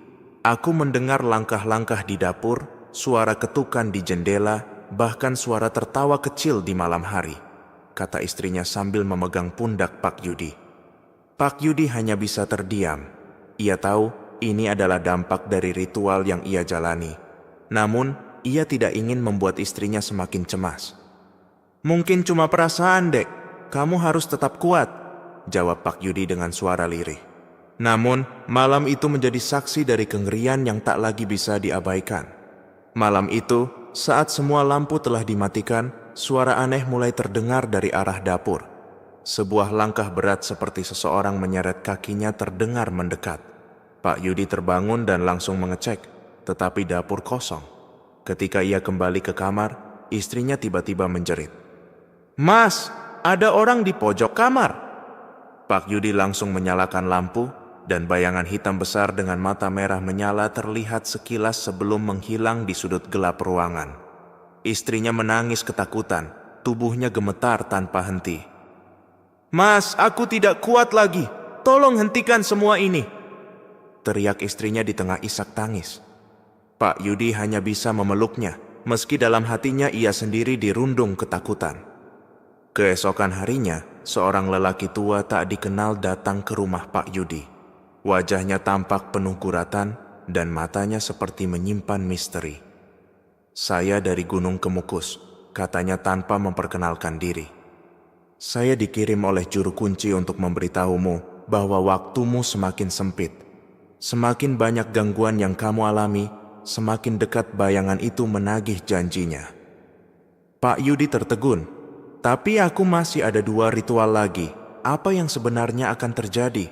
Aku mendengar langkah-langkah di dapur, suara ketukan di jendela, bahkan suara tertawa kecil di malam hari, kata istrinya sambil memegang pundak Pak Yudi. Pak Yudi hanya bisa terdiam. Ia tahu ini adalah dampak dari ritual yang ia jalani. Namun, ia tidak ingin membuat istrinya semakin cemas. Mungkin cuma perasaan, Dek. Kamu harus tetap kuat, jawab Pak Yudi dengan suara lirih. Namun, malam itu menjadi saksi dari kengerian yang tak lagi bisa diabaikan. Malam itu, saat semua lampu telah dimatikan, suara aneh mulai terdengar dari arah dapur. Sebuah langkah berat seperti seseorang menyeret kakinya terdengar mendekat. Pak Yudi terbangun dan langsung mengecek, tetapi dapur kosong. Ketika ia kembali ke kamar, istrinya tiba-tiba menjerit. Mas, ada orang di pojok kamar. Pak Yudi langsung menyalakan lampu, dan bayangan hitam besar dengan mata merah menyala terlihat sekilas sebelum menghilang di sudut gelap ruangan. Istrinya menangis ketakutan, tubuhnya gemetar tanpa henti. Mas, aku tidak kuat lagi. Tolong hentikan semua ini, teriak istrinya di tengah isak tangis. Pak Yudi hanya bisa memeluknya, meski dalam hatinya ia sendiri dirundung ketakutan. Keesokan harinya, seorang lelaki tua tak dikenal datang ke rumah Pak Yudi. Wajahnya tampak penuh guratan dan matanya seperti menyimpan misteri. Saya dari Gunung Kemukus, katanya tanpa memperkenalkan diri. Saya dikirim oleh juru kunci untuk memberitahumu bahwa waktumu semakin sempit. Semakin banyak gangguan yang kamu alami, semakin dekat bayangan itu menagih janjinya. Pak Yudi tertegun. Tapi aku masih ada 2 ritual lagi. Apa yang sebenarnya akan terjadi?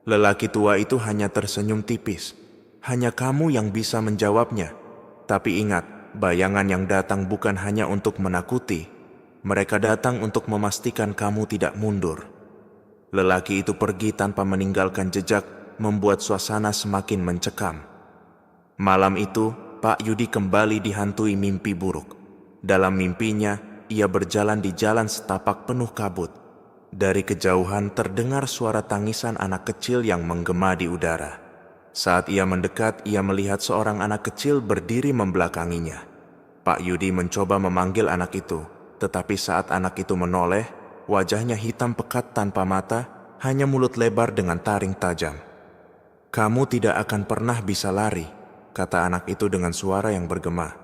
Lelaki tua itu hanya tersenyum tipis. Hanya kamu yang bisa menjawabnya. Tapi ingat, bayangan yang datang bukan hanya untuk menakuti. Mereka datang untuk memastikan kamu tidak mundur. Lelaki itu pergi tanpa meninggalkan jejak, membuat suasana semakin mencekam. Malam itu, Pak Yudi kembali dihantui mimpi buruk. Dalam mimpinya, ia berjalan di jalan setapak penuh kabut. Dari kejauhan terdengar suara tangisan anak kecil yang menggema di udara. Saat ia mendekat, ia melihat seorang anak kecil berdiri membelakanginya. Pak Yudi mencoba memanggil anak itu, tetapi saat anak itu menoleh, wajahnya hitam pekat tanpa mata, hanya mulut lebar dengan taring tajam. "Kamu tidak akan pernah bisa lari," kata anak itu dengan suara yang bergema.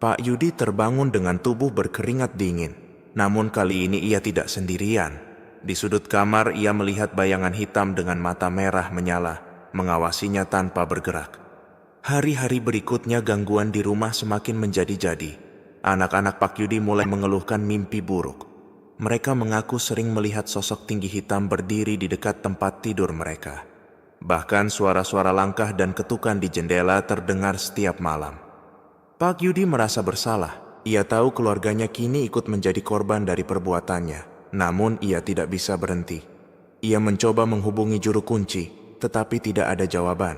Pak Yudi terbangun dengan tubuh berkeringat dingin. Namun kali ini ia tidak sendirian. Di sudut kamar ia melihat bayangan hitam dengan mata merah menyala, mengawasinya tanpa bergerak. Hari-hari berikutnya gangguan di rumah semakin menjadi-jadi. Anak-anak Pak Yudi mulai mengeluhkan mimpi buruk. Mereka mengaku sering melihat sosok tinggi hitam berdiri di dekat tempat tidur mereka. Bahkan suara-suara langkah dan ketukan di jendela terdengar setiap malam. Pak Yudi merasa bersalah. Ia tahu keluarganya kini ikut menjadi korban dari perbuatannya. Namun ia tidak bisa berhenti. Ia mencoba menghubungi juru kunci, tetapi tidak ada jawaban.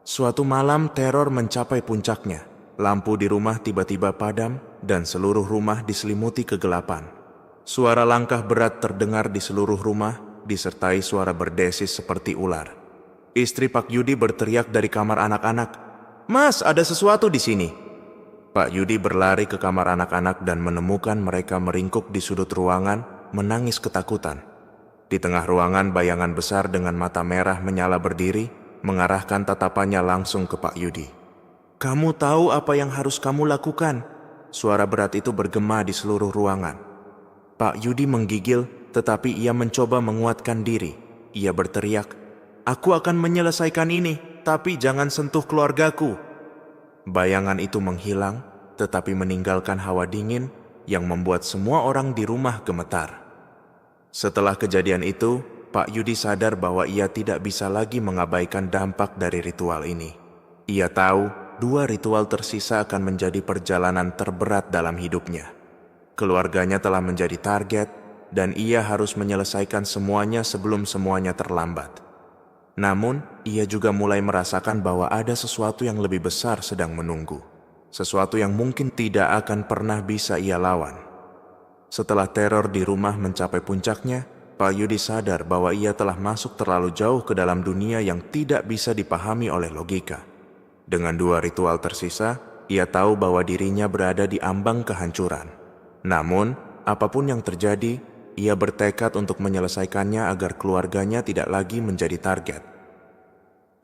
Suatu malam teror mencapai puncaknya. Lampu di rumah tiba-tiba padam dan seluruh rumah diselimuti kegelapan. Suara langkah berat terdengar di seluruh rumah, disertai suara berdesis seperti ular. Istri Pak Yudi berteriak dari kamar anak-anak, "Mas, ada sesuatu di sini." Pak Yudi berlari ke kamar anak-anak dan menemukan mereka meringkuk di sudut ruangan, menangis ketakutan. Di tengah ruangan bayangan besar dengan mata merah menyala berdiri, mengarahkan tatapannya langsung ke Pak Yudi. "Kamu tahu apa yang harus kamu lakukan?" Suara berat itu bergema di seluruh ruangan. Pak Yudi menggigil, tetapi ia mencoba menguatkan diri. Ia berteriak, "Aku akan menyelesaikan ini, tapi jangan sentuh keluargaku." Bayangan itu menghilang, tetapi meninggalkan hawa dingin yang membuat semua orang di rumah gemetar. Setelah kejadian itu, Pak Yudi sadar bahwa ia tidak bisa lagi mengabaikan dampak dari ritual ini. Ia tahu 2 ritual tersisa akan menjadi perjalanan terberat dalam hidupnya. Keluarganya telah menjadi target, dan ia harus menyelesaikan semuanya sebelum semuanya terlambat. Namun, ia juga mulai merasakan bahwa ada sesuatu yang lebih besar sedang menunggu. Sesuatu yang mungkin tidak akan pernah bisa ia lawan. Setelah teror di rumah mencapai puncaknya, Pak Yudi sadar bahwa ia telah masuk terlalu jauh ke dalam dunia yang tidak bisa dipahami oleh logika. Dengan 2 ritual tersisa, ia tahu bahwa dirinya berada di ambang kehancuran. Namun, apapun yang terjadi, ia bertekad untuk menyelesaikannya agar keluarganya tidak lagi menjadi target.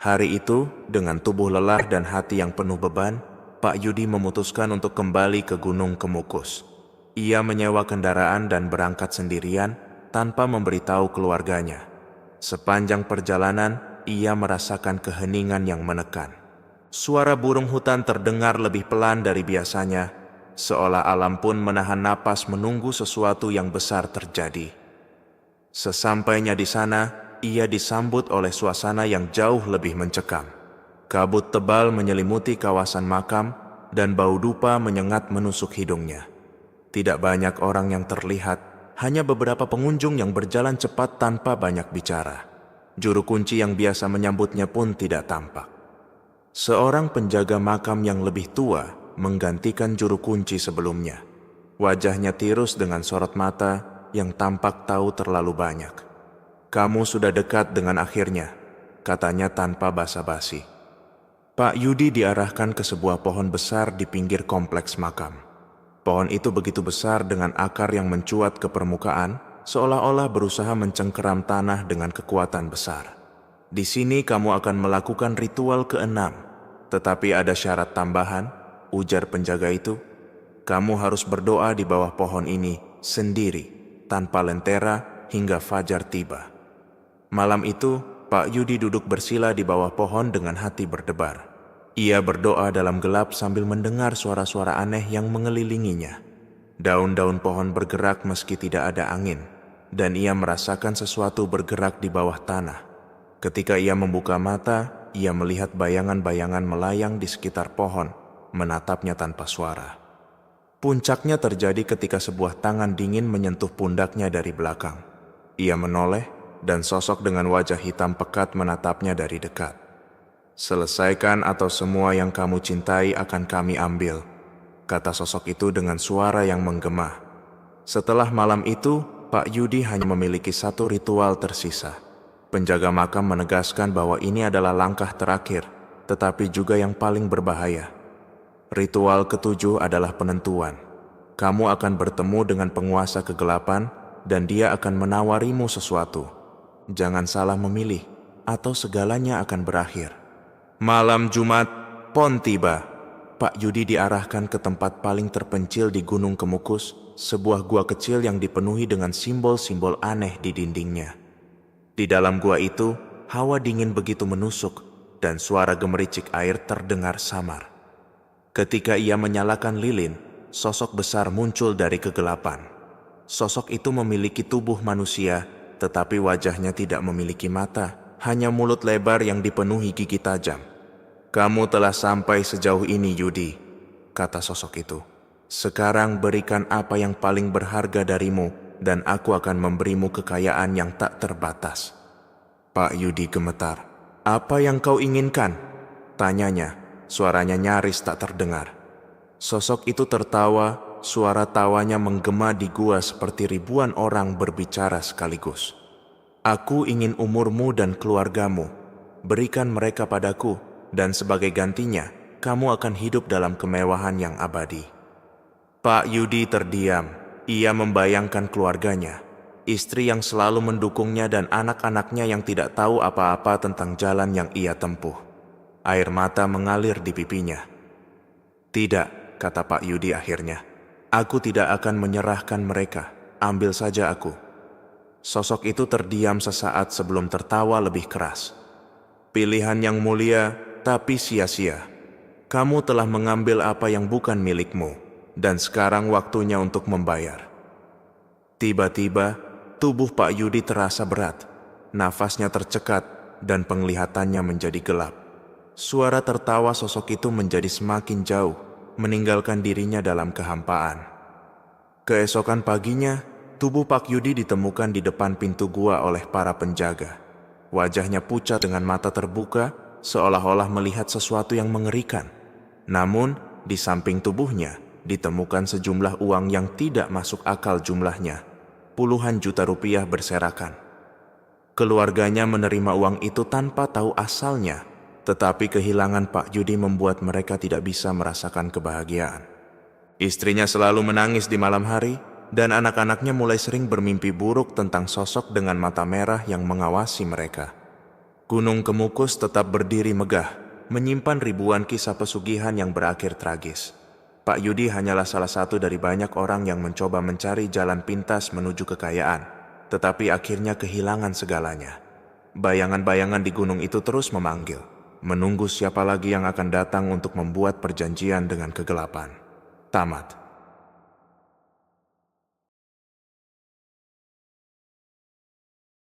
Hari itu, dengan tubuh lelah dan hati yang penuh beban, Pak Yudi memutuskan untuk kembali ke Gunung Kemukus. Ia menyewa kendaraan dan berangkat sendirian tanpa memberitahu keluarganya. Sepanjang perjalanan, ia merasakan keheningan yang menekan. Suara burung hutan terdengar lebih pelan dari biasanya, seolah alam pun menahan napas menunggu sesuatu yang besar terjadi. Sesampainya di sana, ia disambut oleh suasana yang jauh lebih mencekam. Kabut tebal menyelimuti kawasan makam dan bau dupa menyengat menusuk hidungnya. Tidak banyak orang yang terlihat, hanya beberapa pengunjung yang berjalan cepat tanpa banyak bicara. Juru kunci yang biasa menyambutnya pun tidak tampak. Seorang penjaga makam yang lebih tua menggantikan juru kunci sebelumnya. Wajahnya tirus dengan sorot mata yang tampak tahu terlalu banyak. "Kamu sudah dekat dengan akhirnya," katanya tanpa basa-basi. Pak Yudi diarahkan ke sebuah pohon besar di pinggir kompleks makam. Pohon itu begitu besar dengan akar yang mencuat ke permukaan, seolah-olah berusaha mencengkeram tanah dengan kekuatan besar. "Di sini kamu akan melakukan ritual ke-6, tetapi ada syarat tambahan. ujar penjaga itu. Kamu harus berdoa di bawah pohon ini sendiri, tanpa lentera hingga fajar tiba. Malam itu, Pak Yudi duduk bersila di bawah pohon dengan hati berdebar. Ia berdoa dalam gelap sambil mendengar suara-suara aneh yang mengelilinginya. Daun-daun pohon bergerak meski tidak ada angin, dan ia merasakan sesuatu bergerak di bawah tanah. Ketika ia membuka mata, ia melihat bayangan-bayangan melayang di sekitar pohon, menatapnya tanpa suara. Puncaknya terjadi ketika sebuah tangan dingin menyentuh pundaknya dari belakang. Ia menoleh, dan sosok dengan wajah hitam pekat menatapnya dari dekat. Selesaikan atau semua yang kamu cintai akan kami ambil, kata sosok itu dengan suara yang menggema. Setelah malam itu, Pak Yudi hanya memiliki satu ritual tersisa. Penjaga makam menegaskan bahwa ini adalah langkah terakhir, tetapi juga yang paling berbahaya. Ritual ketujuh adalah penentuan. Kamu akan bertemu dengan penguasa kegelapan, dan dia akan menawarimu sesuatu. Jangan salah memilih, atau segalanya akan berakhir. Malam Jumat, Pon tiba. Pak Yudi diarahkan ke tempat paling terpencil di Gunung Kemukus, sebuah gua kecil yang dipenuhi dengan simbol-simbol aneh di dindingnya. Di dalam gua itu, hawa dingin begitu menusuk, dan suara gemericik air terdengar samar. Ketika ia menyalakan lilin, sosok besar muncul dari kegelapan. Sosok itu memiliki tubuh manusia, tetapi wajahnya tidak memiliki mata, hanya mulut lebar yang dipenuhi gigi tajam. Kamu telah sampai sejauh ini, Yudi, kata sosok itu. Sekarang berikan apa yang paling berharga darimu, dan aku akan memberimu kekayaan yang tak terbatas. Pak Yudi gemetar. Apa yang kau inginkan? Tanyanya. Suaranya nyaris tak terdengar. Sosok itu tertawa, suara tawanya menggema di gua seperti ribuan orang berbicara sekaligus. Aku ingin umurmu dan keluargamu. Berikan mereka padaku, dan sebagai gantinya, kamu akan hidup dalam kemewahan yang abadi. Pak Yudi terdiam. Ia membayangkan keluarganya, istri yang selalu mendukungnya dan anak-anaknya yang tidak tahu apa-apa tentang jalan yang ia tempuh. Air mata mengalir di pipinya. Tidak, kata Pak Yudi akhirnya. Aku tidak akan menyerahkan mereka. Ambil saja aku. Sosok itu terdiam sesaat sebelum tertawa lebih keras. Pilihan yang mulia, tapi sia-sia. Kamu telah mengambil apa yang bukan milikmu, dan sekarang waktunya untuk membayar. Tiba-tiba, tubuh Pak Yudi terasa berat. Nafasnya tercekat, dan penglihatannya menjadi gelap. Suara tertawa sosok itu menjadi semakin jauh, meninggalkan dirinya dalam kehampaan. Keesokan paginya, tubuh Pak Yudi ditemukan di depan pintu gua oleh para penjaga. Wajahnya pucat dengan mata terbuka, seolah-olah melihat sesuatu yang mengerikan. Namun, di samping tubuhnya, ditemukan sejumlah uang yang tidak masuk akal jumlahnya. Puluhan juta rupiah berserakan. Keluarganya menerima uang itu tanpa tahu asalnya, tetapi kehilangan Pak Yudi membuat mereka tidak bisa merasakan kebahagiaan. Istrinya selalu menangis di malam hari, dan anak-anaknya mulai sering bermimpi buruk tentang sosok dengan mata merah yang mengawasi mereka. Gunung Kemukus tetap berdiri megah, menyimpan ribuan kisah pesugihan yang berakhir tragis. Pak Yudi hanyalah salah satu dari banyak orang yang mencoba mencari jalan pintas menuju kekayaan, tetapi akhirnya kehilangan segalanya. Bayangan-bayangan di gunung itu terus memanggil, menunggu siapa lagi yang akan datang untuk membuat perjanjian dengan kegelapan. Tamat.